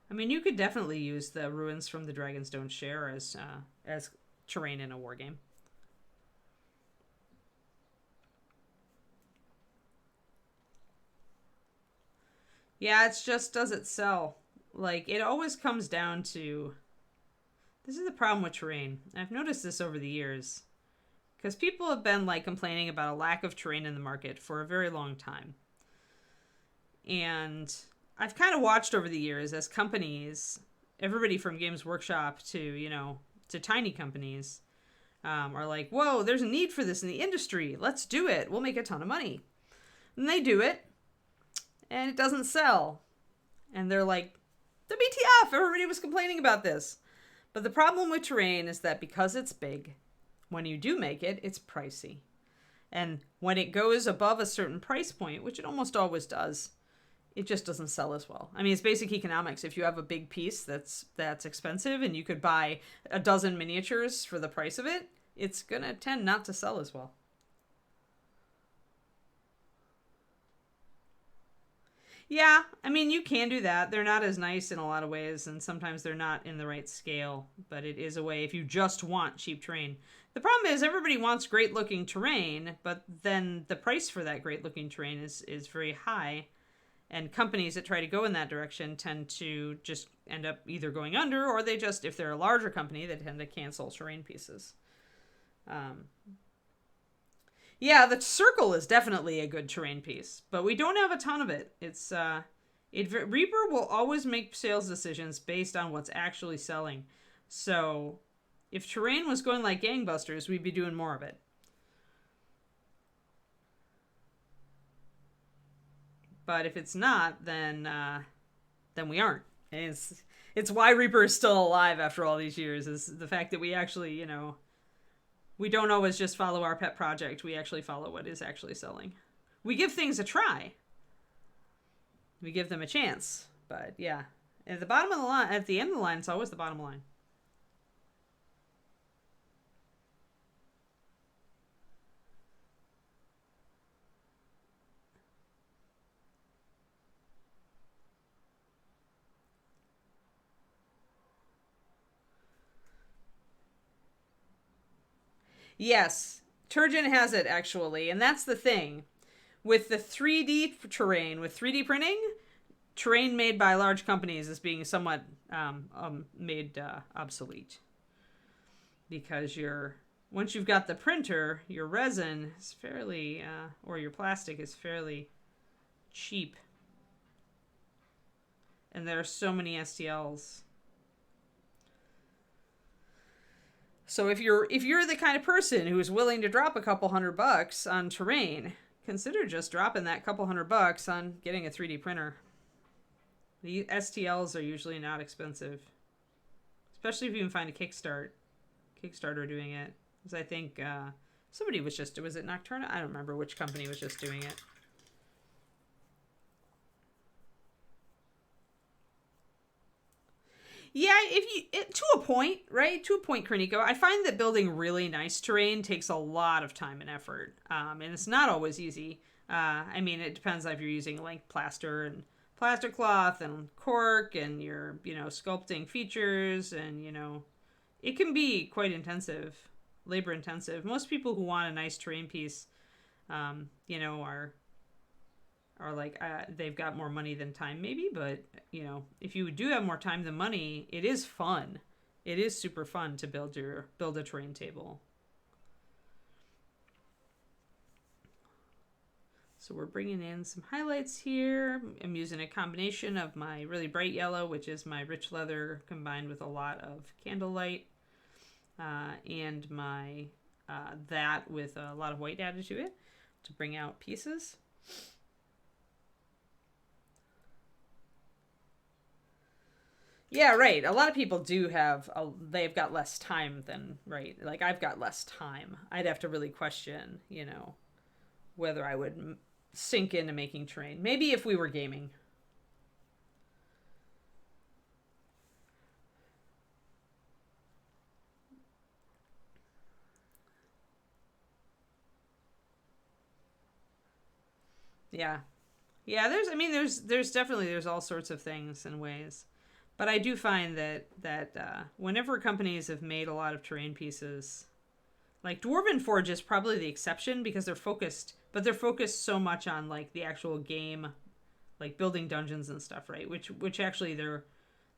I mean, you could definitely use the ruins from the Dragons Don't Share as terrain in a wargame. Yeah, it's just, does it sell? Like, it always comes down to... This is the problem with terrain. I've noticed this over the years. Because people have been, like, complaining about a lack of terrain in the market for a very long time. And I've kind of watched over the years as companies, everybody from Games Workshop to, you know, to tiny companies, are like, whoa, there's a need for this in the industry. Let's do it. We'll make a ton of money. And they do it. And it doesn't sell. And they're like, WTF, everybody was complaining about this. But the problem with terrain is that because it's big, when you do make it, it's pricey. And when it goes above a certain price point, which it almost always does, it just doesn't sell as well. I mean, it's basic economics. If you have a big piece that's expensive and you could buy a dozen miniatures for the price of it, it's going to tend not to sell as well. Yeah, I mean, you can do that. They're not as nice in a lot of ways, and sometimes they're not in the right scale, but it is a way if you just want cheap terrain. The problem is everybody wants great looking terrain, but then the price for that great looking terrain is very high. And companies that try to go in that direction tend to just end up either going under, or they just, if they're a larger company, they tend to cancel terrain pieces. Yeah, the circle is definitely a good terrain piece, but we don't have a ton of it. Reaper will always make sales decisions based on what's actually selling. So if terrain was going like gangbusters, we'd be doing more of it. But if it's not, then we aren't. And it's why Reaper is still alive after all these years, is the fact that we actually, we don't always just follow our pet project. We actually follow what is actually selling. We give things a try. We give them a chance. But yeah, at the bottom of the line, at the end of the line, it's always the bottom line. Yes, Turgeon has it actually, and that's the thing. With the 3D terrain, with 3D printing, terrain made by large companies is being somewhat made obsolete. Because once you've got the printer, your resin is fairly, or your plastic is fairly cheap. And there are so many STLs. So if you're the kind of person who is willing to drop a couple $100 on terrain, consider just dropping that couple $100 on getting a 3D printer. The STLs are usually not expensive, especially if you can find a Kickstarter doing it. Because I think somebody was it Nocturna? I don't remember which company was just doing it. Yeah, to a point, right? To a point, Kerniko. I find that building really nice terrain takes a lot of time and effort, and it's not always easy. I mean, it depends if you're using like plaster and plaster cloth and cork, and you're sculpting features, and it can be quite intensive, labor intensive. Most people who want a nice terrain piece, are like they've got more money than time maybe, but if you do have more time than money, it is fun. It is super fun to build a terrain table. So we're bringing in some highlights here. I'm using a combination of my really bright yellow, which is my rich leather, combined with a lot of candlelight, and my that with a lot of white added to it to bring out pieces. Yeah, right. A lot of people do they've got less time than, right? Like, I've got less time. I'd have to really question, whether I would sink into making terrain. Maybe if we were gaming. Yeah. Yeah, there's definitely all sorts of things and ways. But I do find that whenever companies have made a lot of terrain pieces, like Dwarven Forge is probably the exception because they're focused so much on like the actual game, like building dungeons and stuff, right? Which actually there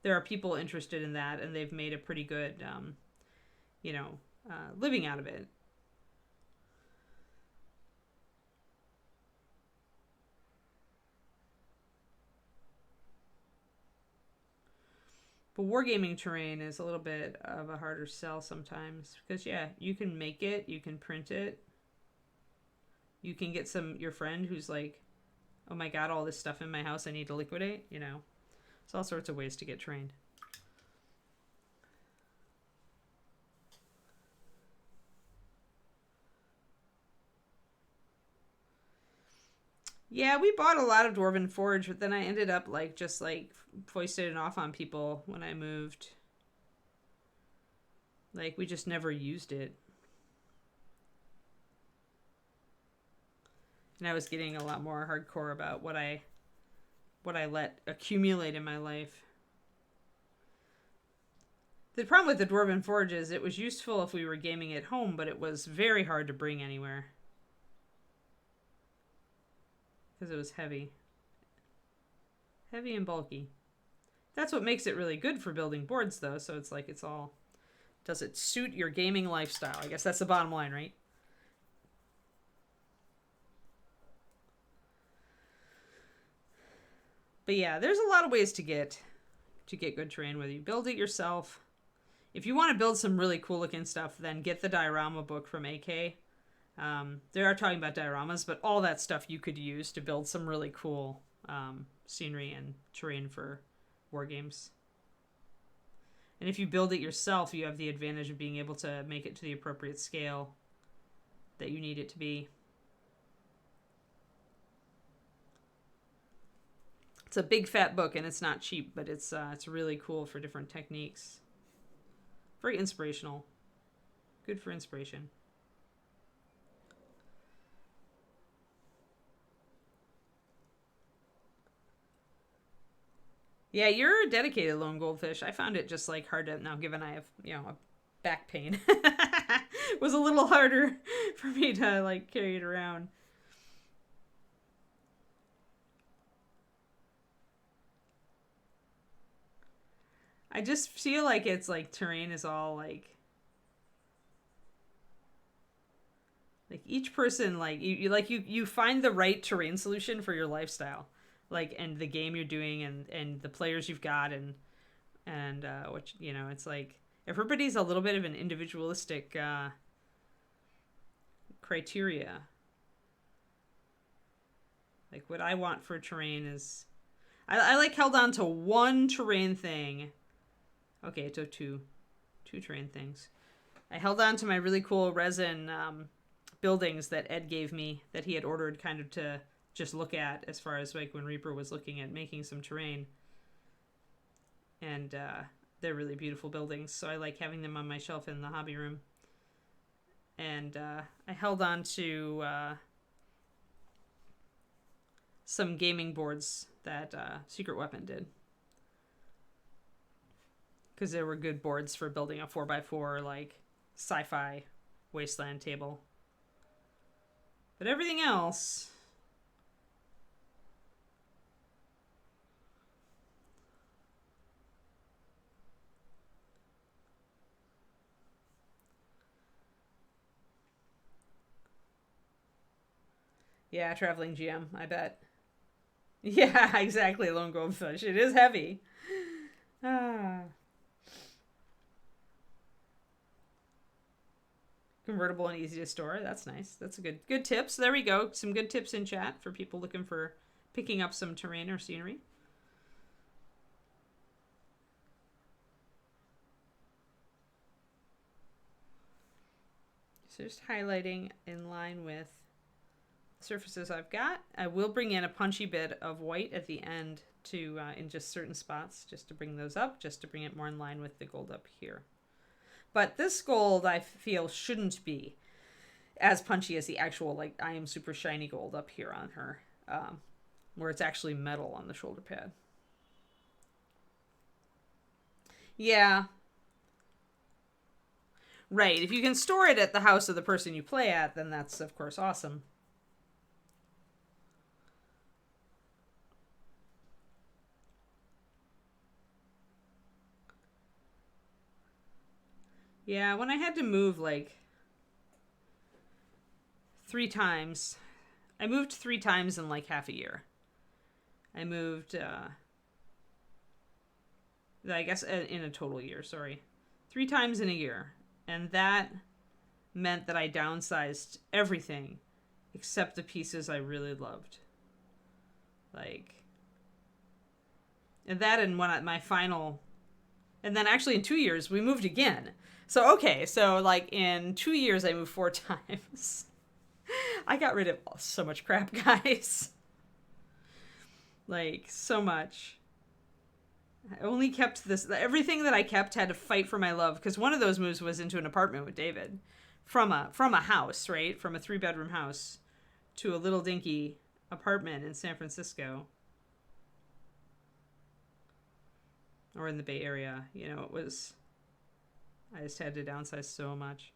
are people interested in that, and they've made a pretty good, living out of it. But wargaming terrain is a little bit of a harder sell sometimes because, yeah, you can make it, you can print it, you can get your friend who's like, oh my god, all this stuff in my house I need to liquidate, There's all sorts of ways to get trained. Yeah, we bought a lot of Dwarven Forge, but then I ended up just foisted it off on people when I moved. Like, we just never used it. And I was getting a lot more hardcore about what I let accumulate in my life. The problem with the Dwarven Forge is it was useful if we were gaming at home, but it was very hard to bring anywhere. Because it was heavy. Heavy and bulky. That's what makes it really good for building boards, though. So it's like it's all... Does it suit your gaming lifestyle? I guess that's the bottom line, right? But yeah, there's a lot of ways to get good terrain, whether you build it yourself. If you want to build some really cool looking stuff, then get the diorama book from AK. They are talking about dioramas, but all that stuff you could use to build some really cool scenery and terrain for war games. And if you build it yourself, you have the advantage of being able to make it to the appropriate scale that you need it to be. It's a big fat book and it's not cheap, but it's really cool for different techniques. Very inspirational. Good for inspiration. Yeah, you're a dedicated lone goldfish. I found it just like hard to now, given I have, a back pain. It was a little harder for me to like carry it around. I just feel like it's like terrain is all like each person you find the right terrain solution for your lifestyle. Like, and the game you're doing and the players you've got and what, it's like everybody's a little bit of an individualistic criteria. Like what I want for terrain is I like held on to one terrain thing. Okay, so two terrain things. I held on to my really cool resin buildings that Ed gave me that he had ordered kind of to just look at as far as like when Reaper was looking at making some terrain. And they're really beautiful buildings, so I like having them on my shelf in the hobby room. And I held on to some gaming boards that Secret Weapon did. Because there were good boards for building a 4x4 like sci-fi wasteland table. But everything else... Yeah, traveling GM, I bet. Yeah, exactly, lone goldfish. It is heavy. Convertible and easy to store. That's nice. That's a good tips. There we go. Some good tips in chat for people looking for picking up some terrain or scenery. So just highlighting in line with surfaces I've got. I will bring in a punchy bit of white at the end to in just certain spots, just to bring those up, just to bring it more in line with the gold up here. But this gold, I feel, shouldn't be as punchy as the actual, like, I am super shiny gold up here on her, where it's actually metal on the shoulder pad. Yeah. Right. If you can store it at the house of the person you play at, then that's, of course, awesome. Yeah, when I had to move like 3 times, I moved 3 times in like half a year. I moved, I guess in a total year, sorry. 3 times in a year. And that meant that I downsized everything except the pieces I really loved. Like, and that and when my final, and then actually in 2 years, we moved again. So, okay, so like in 2 years, I moved 4 times. I got rid of so much crap, guys. Like, so much. I only kept this, everything that I kept had to fight for my love, because one of those moves was into an apartment with David. From a house, right? From a 3-bedroom house to a little dinky apartment in San Francisco. Or in the Bay Area. You know, it was... I just had to downsize so much.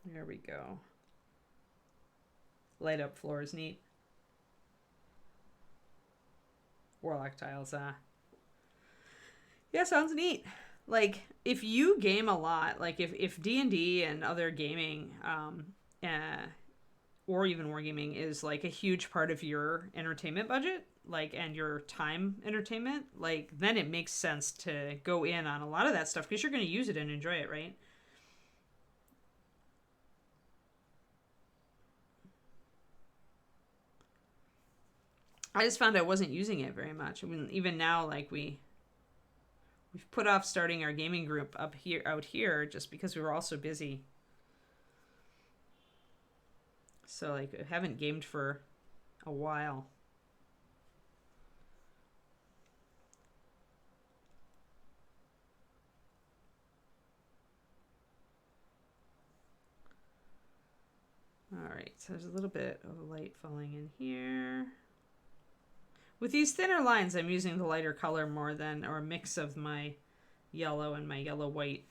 There we go. Light up floor is neat. Warlock tiles, yeah, sounds neat. Like, if you game a lot, like if D&D and other gaming, or even wargaming is like a huge part of your entertainment budget, like, and your time entertainment, like, then it makes sense to go in on a lot of that stuff because you're going to use it and enjoy it, right? I just found I wasn't using it very much. I mean, even now, like, we've put off starting our gaming group out here just because we were all so busy. So, like, I haven't gamed for a while. All right, so there's a little bit of light falling in here. With these thinner lines, I'm using the lighter color more than, or a mix of my yellow and my yellow-white.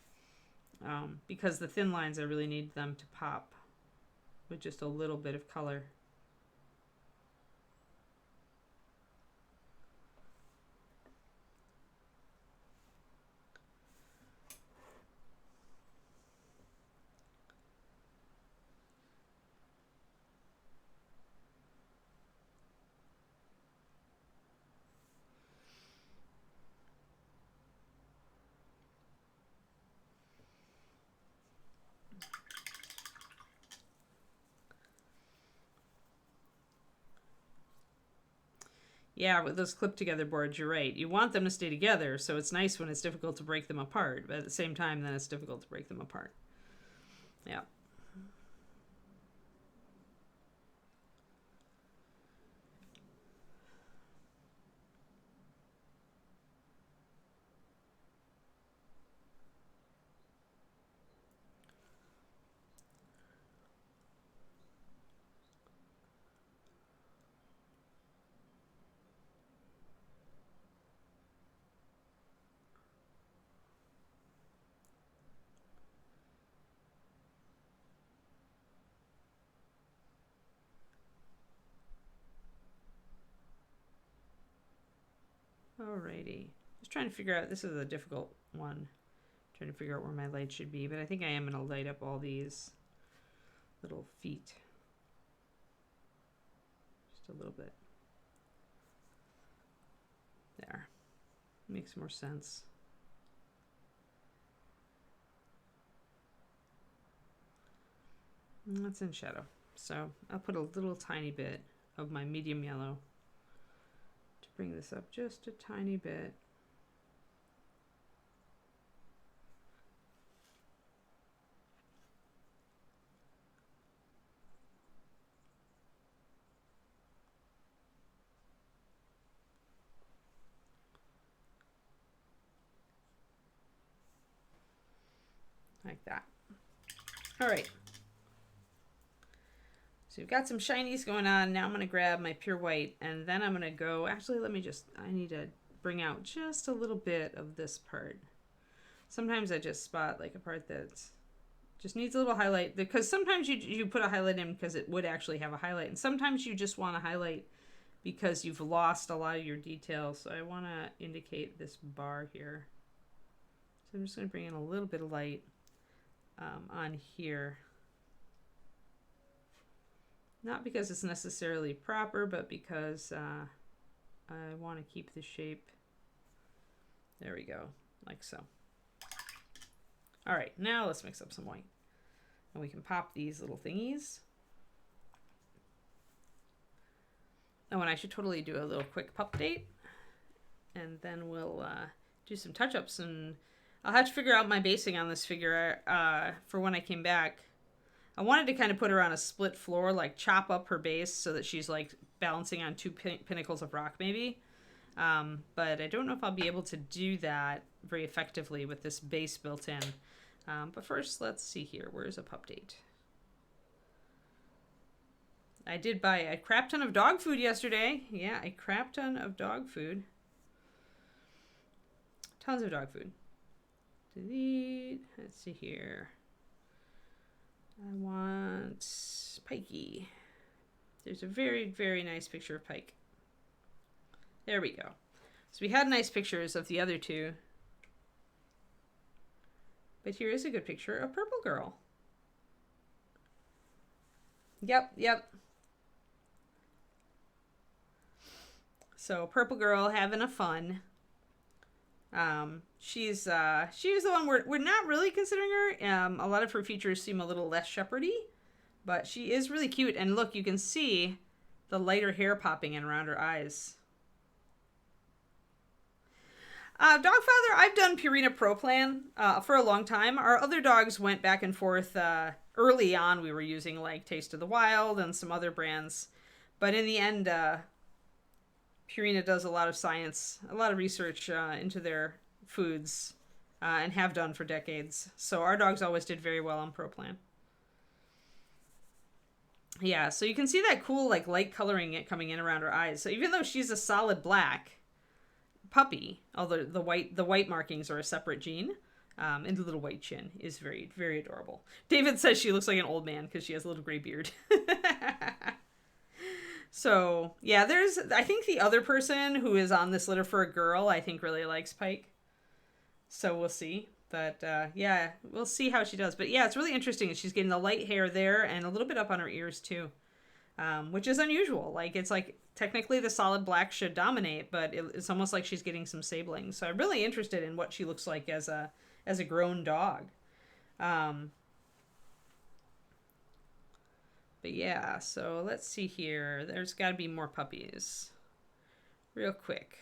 Because the thin lines, I really need them to pop with just a little bit of color. Yeah, with those clip together boards, you're right. You want them to stay together, so it's nice when it's difficult to break them apart, but at the same time, then it's difficult to break them apart. Yeah. Alrighty. Just trying to figure out, this is a difficult one. Trying to figure out where my light should be, but I think I am going to light up all these little feet. Just a little bit. There. Makes more sense. And that's in shadow. So I'll put a little tiny bit of my medium yellow to bring this up just a tiny bit. Like that. All right. So we've got some shinies going on. Now I'm going to grab my pure white, and then I'm going to go, actually, I need to bring out just a little bit of this part. Sometimes I just spot like a part that just needs a little highlight, because sometimes you put a highlight in because it would actually have a highlight, and sometimes you just want to highlight because you've lost a lot of your details. So I want to indicate this bar here. So I'm just going to bring in a little bit of light on here. Not because it's necessarily proper, but because I want to keep the shape. There we go, like so. All right, now let's mix up some white. And we can pop these little thingies. Oh, and I should totally do a little quick pup date. And then we'll do some touch-ups, and I'll have to figure out my basing on this figure for when I came back. I wanted to kind of put her on a split floor, like chop up her base so that she's like balancing on two pinnacles of rock maybe. But I don't know if I'll be able to do that very effectively with this base built in. But first, let's see here. Where's a pup date? I did buy a crap ton of dog food yesterday. Yeah, a crap ton of dog food. Tons of dog food. Delete. Let's see here. I want Pikey. There's a very, very nice picture of Pike. There we go. So we had nice pictures of the other two. But here is a good picture of Purple Girl. Yep, yep. So Purple Girl having a fun. She's the one we're not really considering her. A lot of her features seem a little less shepherdy, but she is really cute. And look, you can see the lighter hair popping in around her eyes. Dogfather, I've done Purina Pro Plan for a long time. Our other dogs went back and forth. Early on, we were using like Taste of the Wild and some other brands. But in the end, Purina does a lot of science, a lot of research into their foods and have done for decades. So our dogs always did very well on Pro Plan. Yeah, so you can see that cool like light coloring coming in around her eyes. So even though she's a solid black puppy, although the white markings are a separate gene, and the little white chin is very, very adorable. David says she looks like an old man because she has a little gray beard. So yeah, I think the other person who is on this litter for a girl, I think really likes Pike. So we'll see. But yeah, we'll see how she does. But yeah, it's really interesting. She's getting the light hair there and a little bit up on her ears too, which is unusual. Like it's like technically the solid black should dominate, but it's almost like she's getting some sabling. So I'm really interested in what she looks like as a grown dog. But yeah, so let's see here. There's got to be more puppies. Real quick.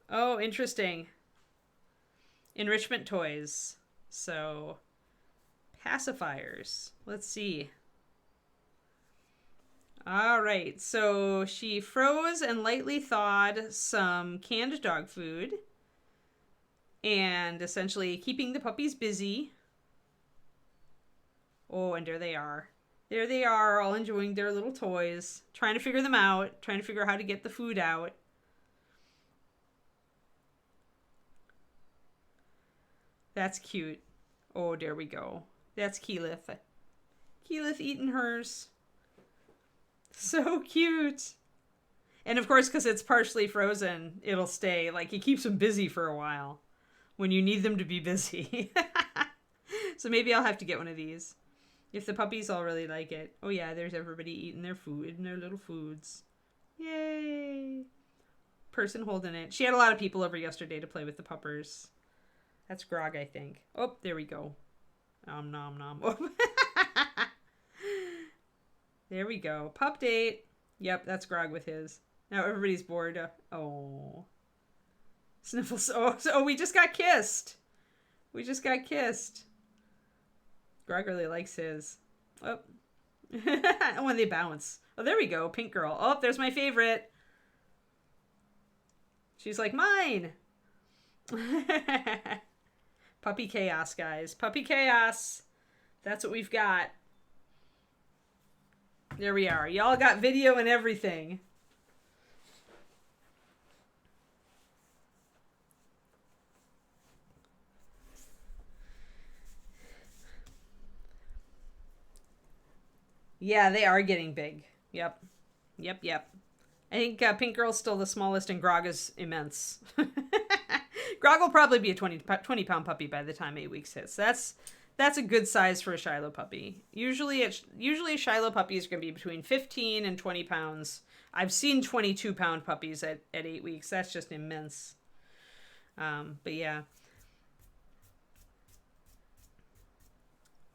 Oh, interesting. Enrichment toys. So, pacifiers. Let's see. All right, so she froze and lightly thawed some canned dog food. And essentially keeping the puppies busy. Oh, and there they are. There they are, all enjoying their little toys. Trying to figure them out. Trying to figure out how to get the food out. That's cute. Oh, there we go. That's Keyleth. Keyleth eating hers. So cute. And of course, because it's partially frozen, it'll stay. Like, it keeps them busy for a while. When you need them to be busy. So maybe I'll have to get one of these. If the puppies all really like it. Oh yeah, there's everybody eating their food and their little foods. Yay. Person holding it. She had a lot of people over yesterday to play with the puppers. That's Grog, I think. Oh, there we go. Nom nom nom. Oh. There we go. Pup date. Yep, that's Grog with his. Now everybody's bored. Oh. Sniffles. Oh, we just got kissed. We just got kissed. Grog really likes his. Oh. When they bounce. Oh, there we go. Pink girl. Oh, there's my favorite. She's like, mine. Puppy chaos, guys. Puppy chaos. That's what we've got. There we are. Y'all got video and everything. Yeah, they are getting big. Yep. Yep. I think Pink Girl's still the smallest and Grog is immense. Grog will probably be a 20-pound puppy by the time 8 weeks hits. That's a good size for a Shiloh puppy. Usually Shiloh puppies are going to be between 15 and 20 pounds. I've seen 22-pound puppies at 8 weeks. That's just immense. But yeah.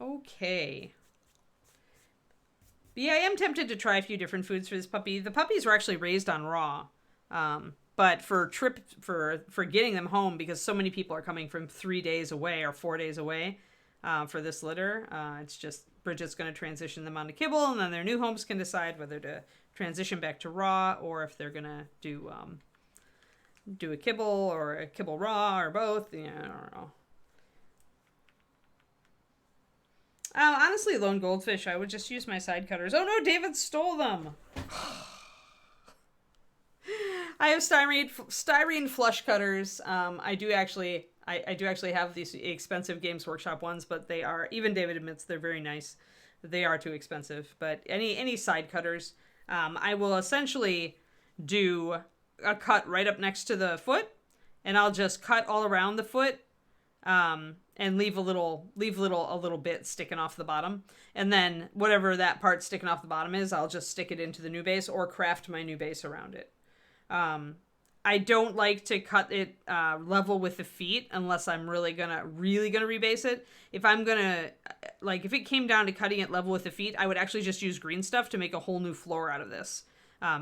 Okay. But yeah, I am tempted to try a few different foods for this puppy. The puppies were actually raised on raw. But for getting them home, because so many people are coming from 3 days away or 4 days away for this litter, it's just Bridget's going to transition them onto kibble, and then their new homes can decide whether to transition back to raw or if they're going to do do a kibble or a kibble raw or both. Yeah, I don't know. Honestly, lone goldfish, I would just use my side cutters. Oh no, David stole them. I have styrene flush cutters. I do actually have these expensive Games Workshop ones, but they are, even David admits they're very nice. They are too expensive. But any side cutters, I will essentially do a cut right up next to the foot, and I'll just cut all around the foot. And leave a little bit sticking off the bottom. And then whatever that part sticking off the bottom is, I'll just stick it into the new base or craft my new base around it. I don't like to cut it level with the feet unless I'm really gonna rebase it. If it came down to cutting it level with the feet, I would actually just use green stuff to make a whole new floor out of this.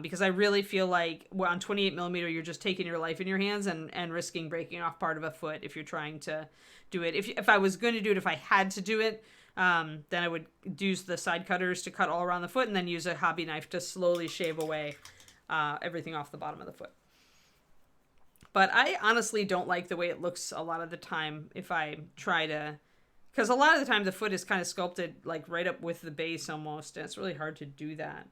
Because I really feel like on 28mm, you're just taking your life in your hands and risking breaking off part of a foot if you're trying to do it. If I was going to do it, if I had to do it, then I would use the side cutters to cut all around the foot and then use a hobby knife to slowly shave away everything off the bottom of the foot. But I honestly don't like the way it looks a lot of the time if I try to... Because a lot of the time the foot is kind of sculpted like right up with the base almost, and it's really hard to do that.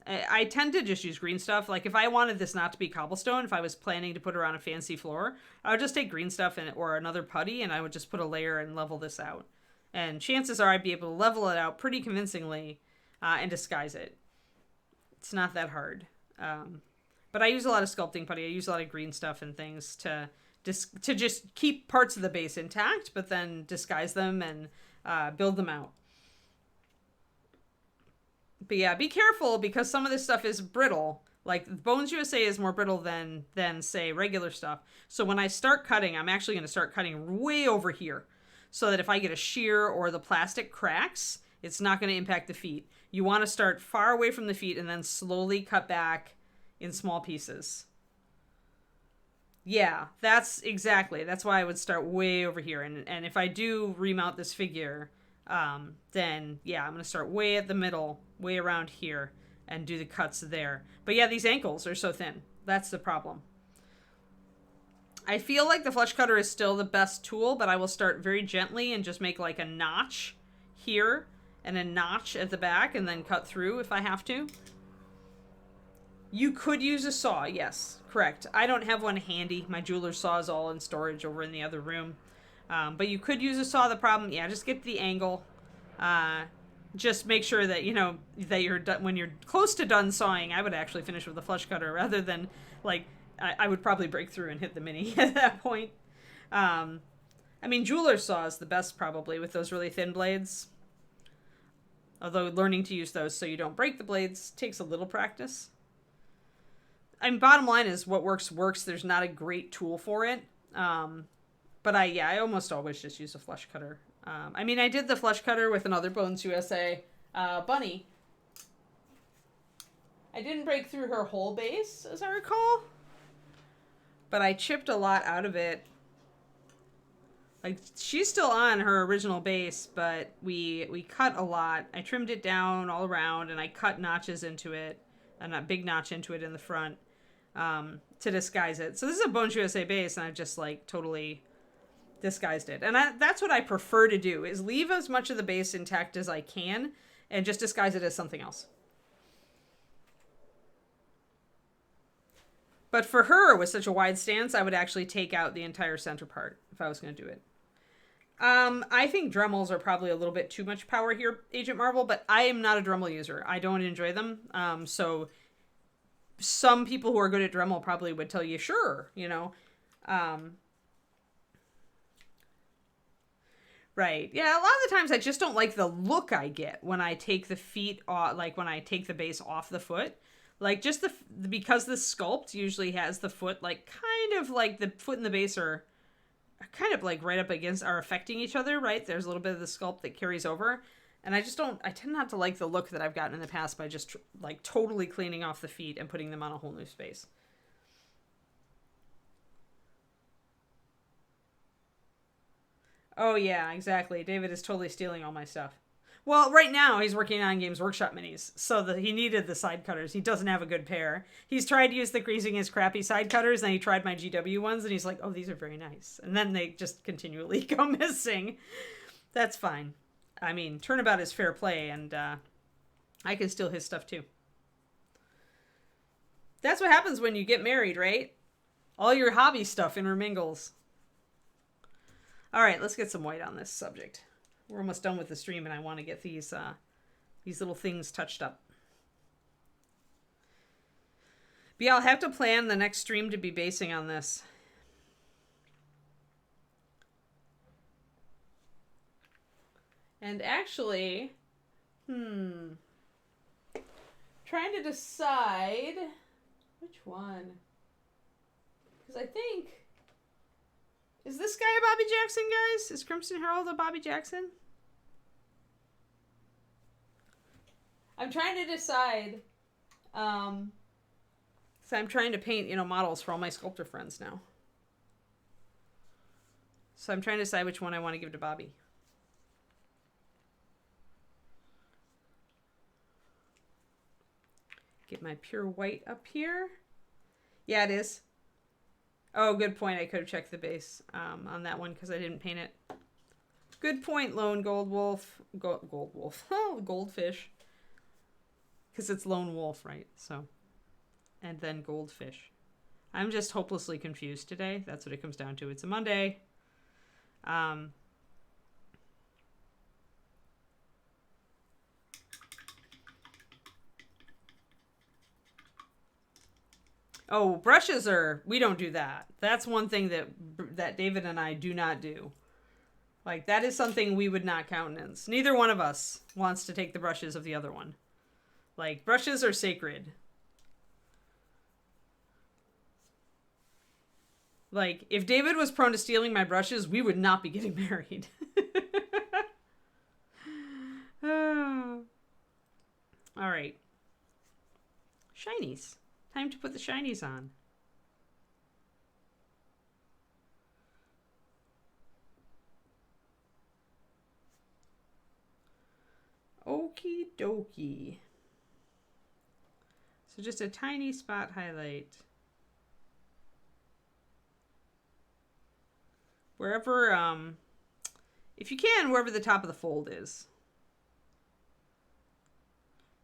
I tend to just use green stuff. Like if I wanted this not to be cobblestone, if I was planning to put it on a fancy floor, I would just take green stuff or another putty, and I would just put a layer and level this out. And chances are I'd be able to level it out pretty convincingly and disguise it. It's not that hard. But I use a lot of sculpting putty. I use a lot of green stuff and things to just keep parts of the base intact, but then disguise them and build them out. But yeah, be careful because some of this stuff is brittle. Like Bones USA is more brittle than say regular stuff. So when I start cutting, I'm actually going to start cutting way over here so that if I get a shear or the plastic cracks, it's not going to impact the feet. You want to start far away from the feet and then slowly cut back in small pieces. Yeah, that's why I would start way over here. And if I do remount this figure, then yeah, I'm going to start way at the middle, way around here, and do the cuts there. But yeah, these ankles are so thin. That's the problem. I feel like the flush cutter is still the best tool, but I will start very gently and just make like a notch here and a notch at the back and then cut through if I have to. You could use a saw, yes, correct. I don't have one handy. My jeweler's saw is all in storage over in the other room. But you could use a saw. The problem, yeah, just get the angle. Just make sure that, that you're done. When you're close to done sawing, I would actually finish with the flush cutter rather than, like, I would probably break through and hit the mini at that point. Jeweler's saw is the best probably with those really thin blades. Although learning to use those so you don't break the blades takes a little practice. Bottom line is what works. There's not a great tool for it. But I almost always just use a flush cutter. I did the flush cutter with another Bones USA bunny. I didn't break through her whole base, as I recall. But I chipped a lot out of it. Like, she's still on her original base, but we cut a lot. I trimmed it down all around, and I cut notches into it. And a big notch into it in the front to disguise it. So this is a Bones USA base, and I've just, like, totally disguised it. And that's what I prefer to do, is leave as much of the base intact as I can and just disguise it as something else. But for her, with such a wide stance, I would actually take out the entire center part if I was going to do it. I think Dremels are probably a little bit too much power here, Agent Marvel, but I am not a Dremel user. I don't enjoy them. So some people who are good at Dremel probably would tell you, sure, Right. Yeah, a lot of the times I just don't like the look I get when I take the feet off, like when I take the base off the foot. Like, just because the sculpt usually has the foot, like, kind of like the foot and the base are kind of like right up against, are affecting each other, right? There's a little bit of the sculpt that carries over. And I tend not to like the look that I've gotten in the past by just like totally cleaning off the feet and putting them on a whole new space. Oh yeah, exactly. David is totally stealing all my stuff. Well, right now he's working on Games Workshop minis, so he needed the side cutters. He doesn't have a good pair. He's tried using his crappy side cutters, and he tried my GW ones, and he's like, oh, these are very nice. And then they just continually go missing. That's fine. I mean, turnabout is fair play, and I can steal his stuff too. That's what happens when you get married, right? All your hobby stuff intermingles. All right, let's get some white on this subject. We're almost done with the stream, and I want to get these little things touched up. But yeah, I'll have to plan the next stream to be basing on this. And actually, trying to decide which one. Because I think... Is this guy a Bobby Jackson, guys? Is Crimson Herald a Bobby Jackson? I'm trying to decide. So I'm trying to paint, models for all my sculptor friends now. So I'm trying to decide which one I want to give to Bobby. Get my pure white up here. Yeah, it is. Oh, good point. I could have checked the base on that one because I didn't paint it. Good point, Lone Gold Wolf. Gold Wolf. Oh, Goldfish. Because it's Lone Wolf, right? So, and then Goldfish. I'm just hopelessly confused today. That's what it comes down to. It's a Monday. Oh, brushes we don't do that. That's one thing that David and I do not do. Like, that is something we would not countenance. Neither one of us wants to take the brushes of the other one. Like, brushes are sacred. Like, if David was prone to stealing my brushes, we would not be getting married. All right. Shinies. Time to put the shinies on. Okie dokie. So just a tiny spot highlight. Wherever, if you can, wherever the top of the fold is.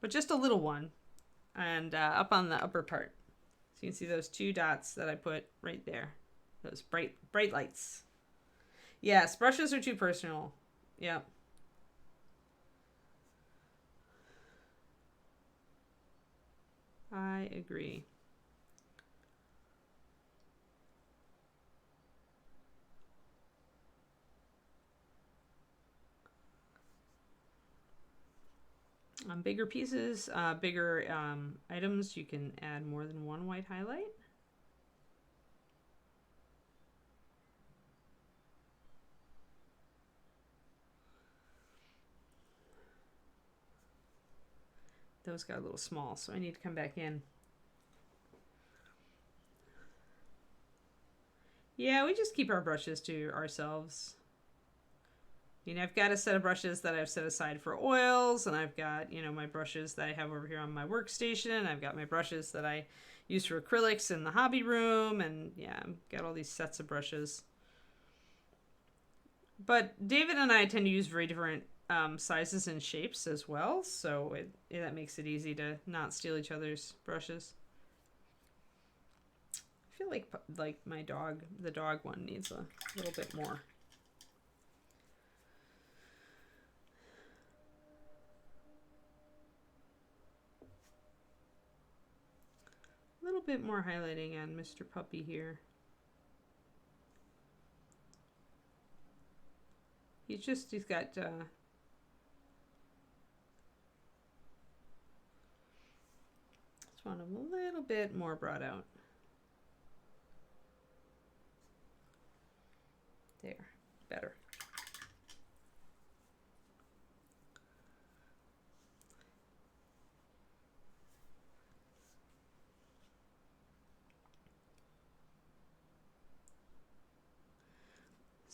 But just a little one. And up on the upper part. So you can see those 2 dots that I put right there. Those bright lights. Yes, brushes are too personal. Yep. I agree. On bigger pieces, bigger items, you can add more than one white highlight. Those got a little small, so I need to come back in. Yeah, we just keep our brushes to ourselves. I've got a set of brushes that I've set aside for oils, and I've got, my brushes that I have over here on my workstation. I've got my brushes that I use for acrylics in the hobby room, and yeah, I've got all these sets of brushes. But David and I tend to use very different sizes and shapes as well, so that makes it easy to not steal each other's brushes. I feel like my dog, the dog one, needs a little bit more. A little bit more highlighting on Mr. Puppy here. He's got just want him a little bit more brought out. There, better.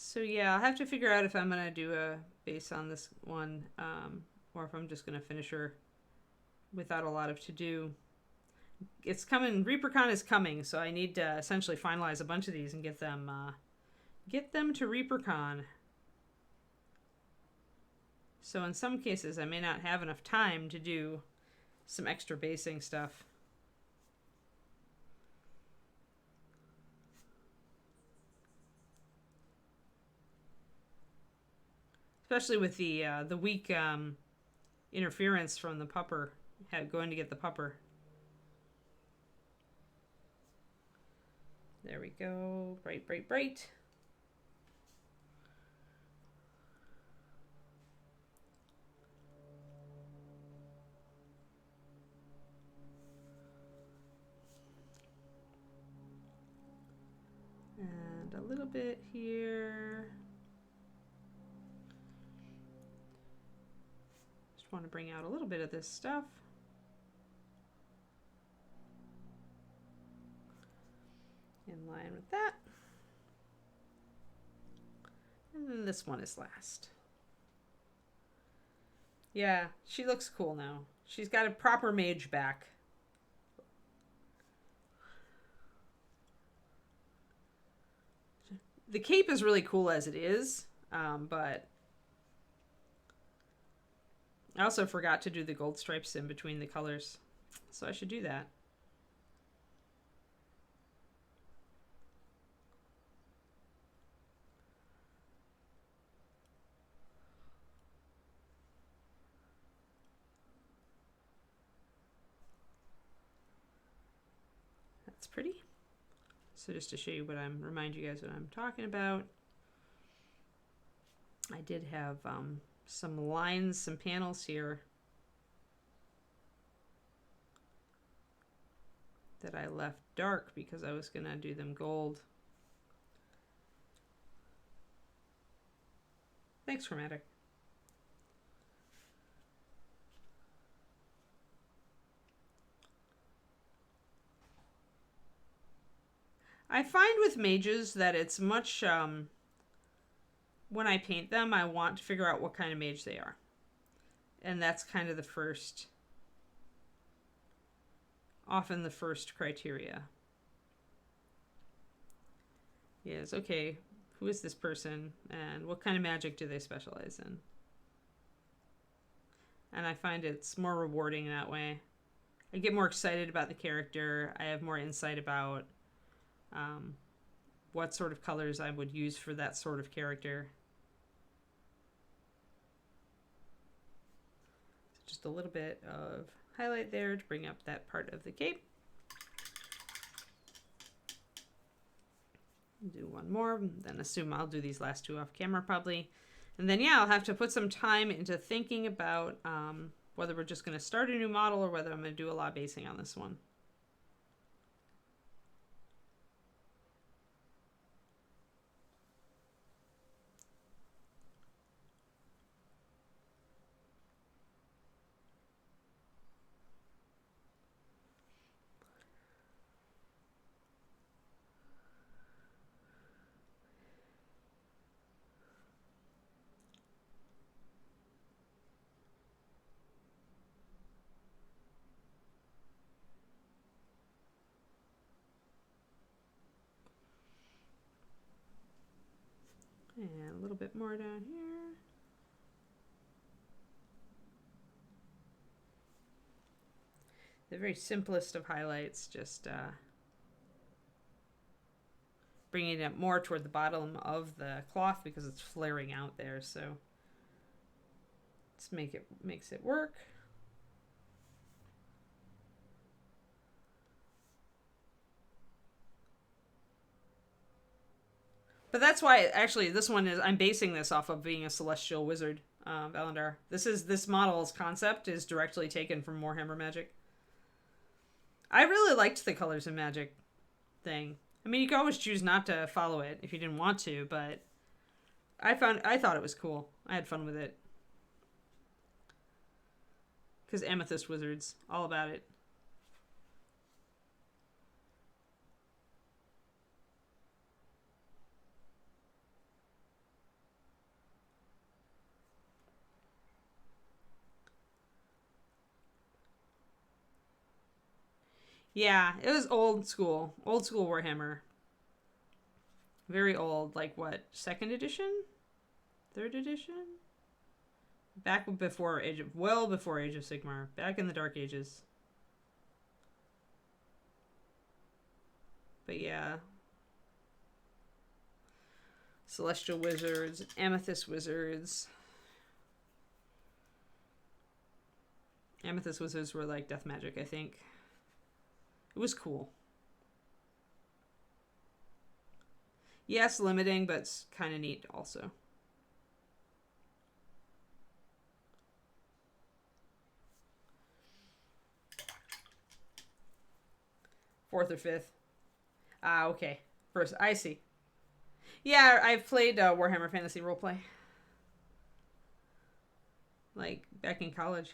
So yeah, I'll have to figure out if I'm going to do a base on this one. or if I'm just going to finish her without a lot of to-do. It's coming. ReaperCon is coming, so I need to essentially finalize a bunch of these and get them to ReaperCon. So in some cases, I may not have enough time to do some extra basing stuff. Especially with the weak interference from the pupper, going to get the pupper. There we go. Bright, bright, bright. And a little bit here. Just want to bring out a little bit of this stuff. In line with that. And then this one is last. Yeah, she looks cool now. She's got a proper mage back. The cape is really cool as it is, but I also forgot to do the gold stripes in between the colors, so I should do that. That's pretty. So just to show you remind you guys what I'm talking about. I did have some lines, some panels here that I left dark because I was gonna do them gold. Thanks, Chromatic. I find with mages that it's much, when I paint them, I want to figure out what kind of mage they are. And that's kind of the first, often the first criteria. Is, okay, who is this person and what kind of magic do they specialize in? And I find it's more rewarding that way. I get more excited about the character. I have more insight about what sort of colors I would use for that sort of character. So just a little bit of highlight there to bring up that part of the cape. Do one more, then assume I'll do these last two off camera probably. And then yeah, I'll have to put some time into thinking about whether we're just going to start a new model or whether I'm going to do a lot of basing on this one. And a little bit more down here. The very simplest of highlights, just bringing it more toward the bottom of the cloth because it's flaring out there. So let's makes it work. But that's why, actually, this one is, I'm basing this off of being a celestial wizard, Valandar. This model's concept is directly taken from Warhammer Magic. I really liked the Colors of Magic thing. I mean, you could always choose not to follow it if you didn't want to, but I thought it was cool. I had fun with it. Because Amethyst Wizards, all about it. Yeah, it was old school Warhammer. Very old, like what, 2nd edition? 3rd edition? Back before well before Age of Sigmar. Back in the Dark Ages. But yeah. Celestial Wizards, Amethyst Wizards. Amethyst Wizards were like death magic, I think. It was cool. Yes, limiting, but it's kind of neat also. Fourth or fifth. Ah, okay. First, I see. Yeah, I've played Warhammer Fantasy Roleplay. Like, back in college.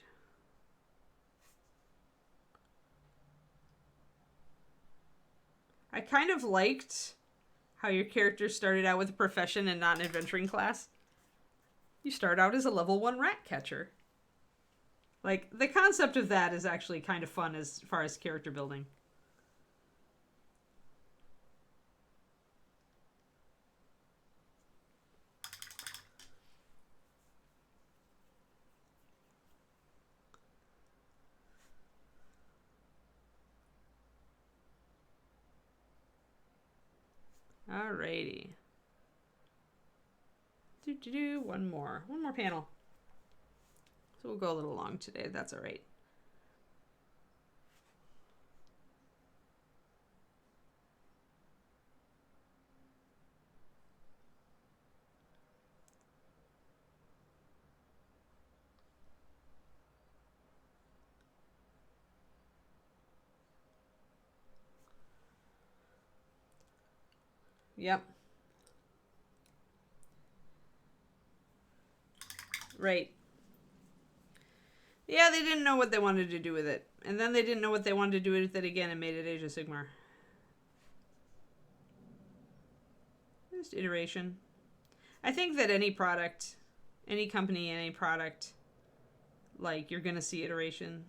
I kind of liked how your character started out with a profession and not an adventuring class. You start out as a level 1 rat catcher. Like, the concept of that is actually kind of fun as far as character building. Alrighty. One more panel. So we'll go a little long today. That's all right. Yep. Right. Yeah, they didn't know what they wanted to do with it. And then they didn't know what they wanted to do with it again and made it Age of Sigmar. Just iteration. I think that any product, any company, any product, like, you're going to see iteration.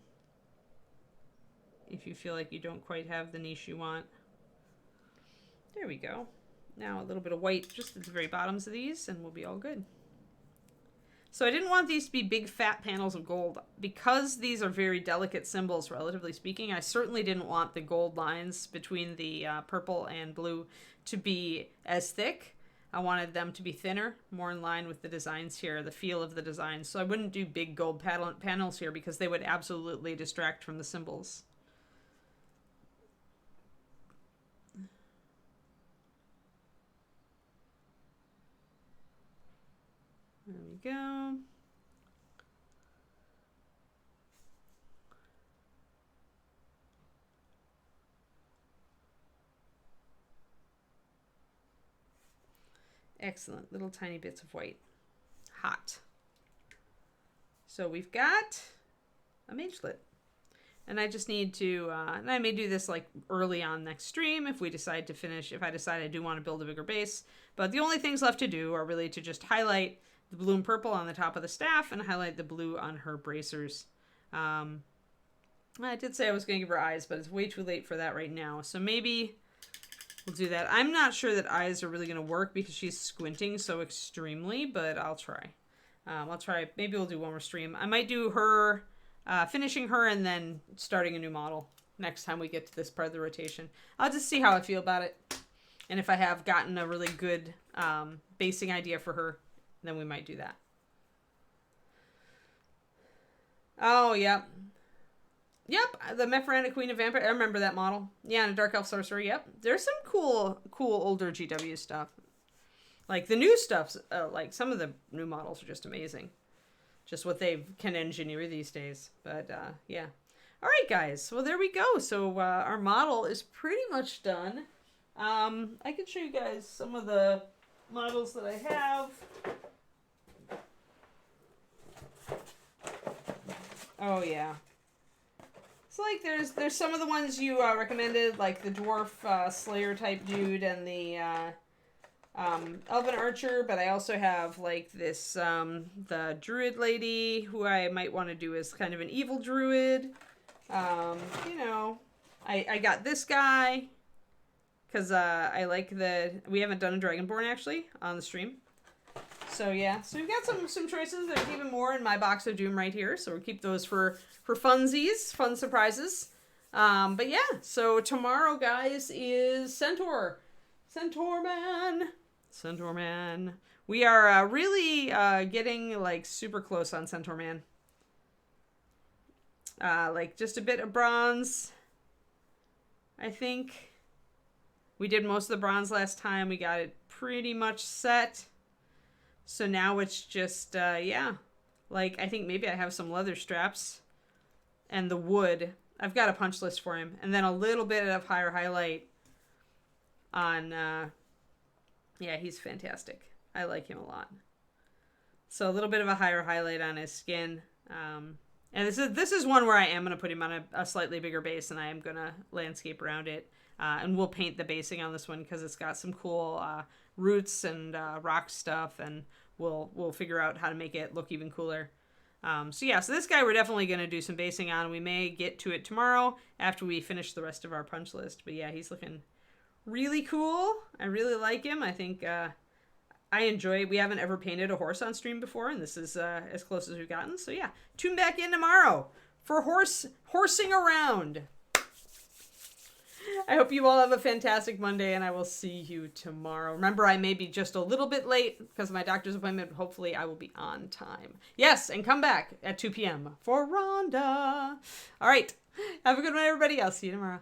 If you feel like you don't quite have the niche you want. There we go. Now a little bit of white just at the very bottoms of these and we'll be all good. So I didn't want these to be big fat panels of gold. Because these are very delicate symbols, relatively speaking, I certainly didn't want the gold lines between the purple and blue to be as thick. I wanted them to be thinner, more in line with the designs here, the feel of the designs. So I wouldn't do big gold panels here because they would absolutely distract from the symbols. There we go. Excellent. Little tiny bits of white. Hot. So we've got a magelet. And I just need to, and I may do this like early on next stream if we decide to finish, if I decide I do want to build a bigger base. But the only things left to do are really to just highlight the blue and purple on the top of the staff and highlight the blue on her bracers. I did say I was going to give her eyes, but it's way too late for that right now. So maybe we'll do that. I'm not sure that eyes are really going to work because she's squinting so extremely, but I'll try. I'll try. Maybe we'll do one more stream. I might do her, finishing her and then starting a new model next time we get to this part of the rotation. I'll just see how I feel about it. And if I have gotten a really good basing idea for her, then we might do that. Oh, yep. Yep, the Mepharanic Queen of Vampire. I remember that model. Yeah, and a Dark Elf Sorcerer. Yep. There's some cool older GW stuff. Like, the new stuff's, like, some of the new models are just amazing. Just what they can engineer these days. But, yeah. All right, guys. Well, there we go. So, our model is pretty much done. I can show you guys some of the models that I have. Oh, yeah. So, like, there's some of the ones you recommended, like the Dwarf Slayer type dude and the Elven Archer, but I also have, like, this, the Druid Lady, who I might want to do as kind of an evil Druid. You know, I got this guy because I like we haven't done a Dragonborn actually on the stream. So yeah, so we've got some choices. There's even more in my box of Doom right here. So we'll keep those for funsies, fun surprises. But yeah, so tomorrow, guys, is Centaur Man. We are really getting like super close on Centaur Man. Like just a bit of bronze. I think we did most of the bronze last time. We got it pretty much set. So now it's just, yeah. Like, I think maybe I have some leather straps and the wood. I've got a punch list for him. And then a little bit of higher highlight on, yeah, he's fantastic. I like him a lot. So a little bit of a higher highlight on his skin. And this is one where I am going to put him on a slightly bigger base, and I am going to landscape around it. And we'll paint the basing on this one because it's got some cool roots and rock stuff, and we'll figure out how to make it look even cooler. So yeah, so this guy we're definitely going to do some basing on. We may get to it tomorrow after we finish the rest of our punch list. But yeah, he's looking really cool. I really like him. I think I enjoy it. We haven't ever painted a horse on stream before, and this is as close as we've gotten. So yeah, tune back in tomorrow for horsing around. I hope you all have a fantastic Monday, and I will see you tomorrow. Remember, I may be just a little bit late because of my doctor's appointment. But hopefully, I will be on time. Yes, and come back at 2 p.m. for Rhonda. All right. Have a good one, everybody. I'll see you tomorrow.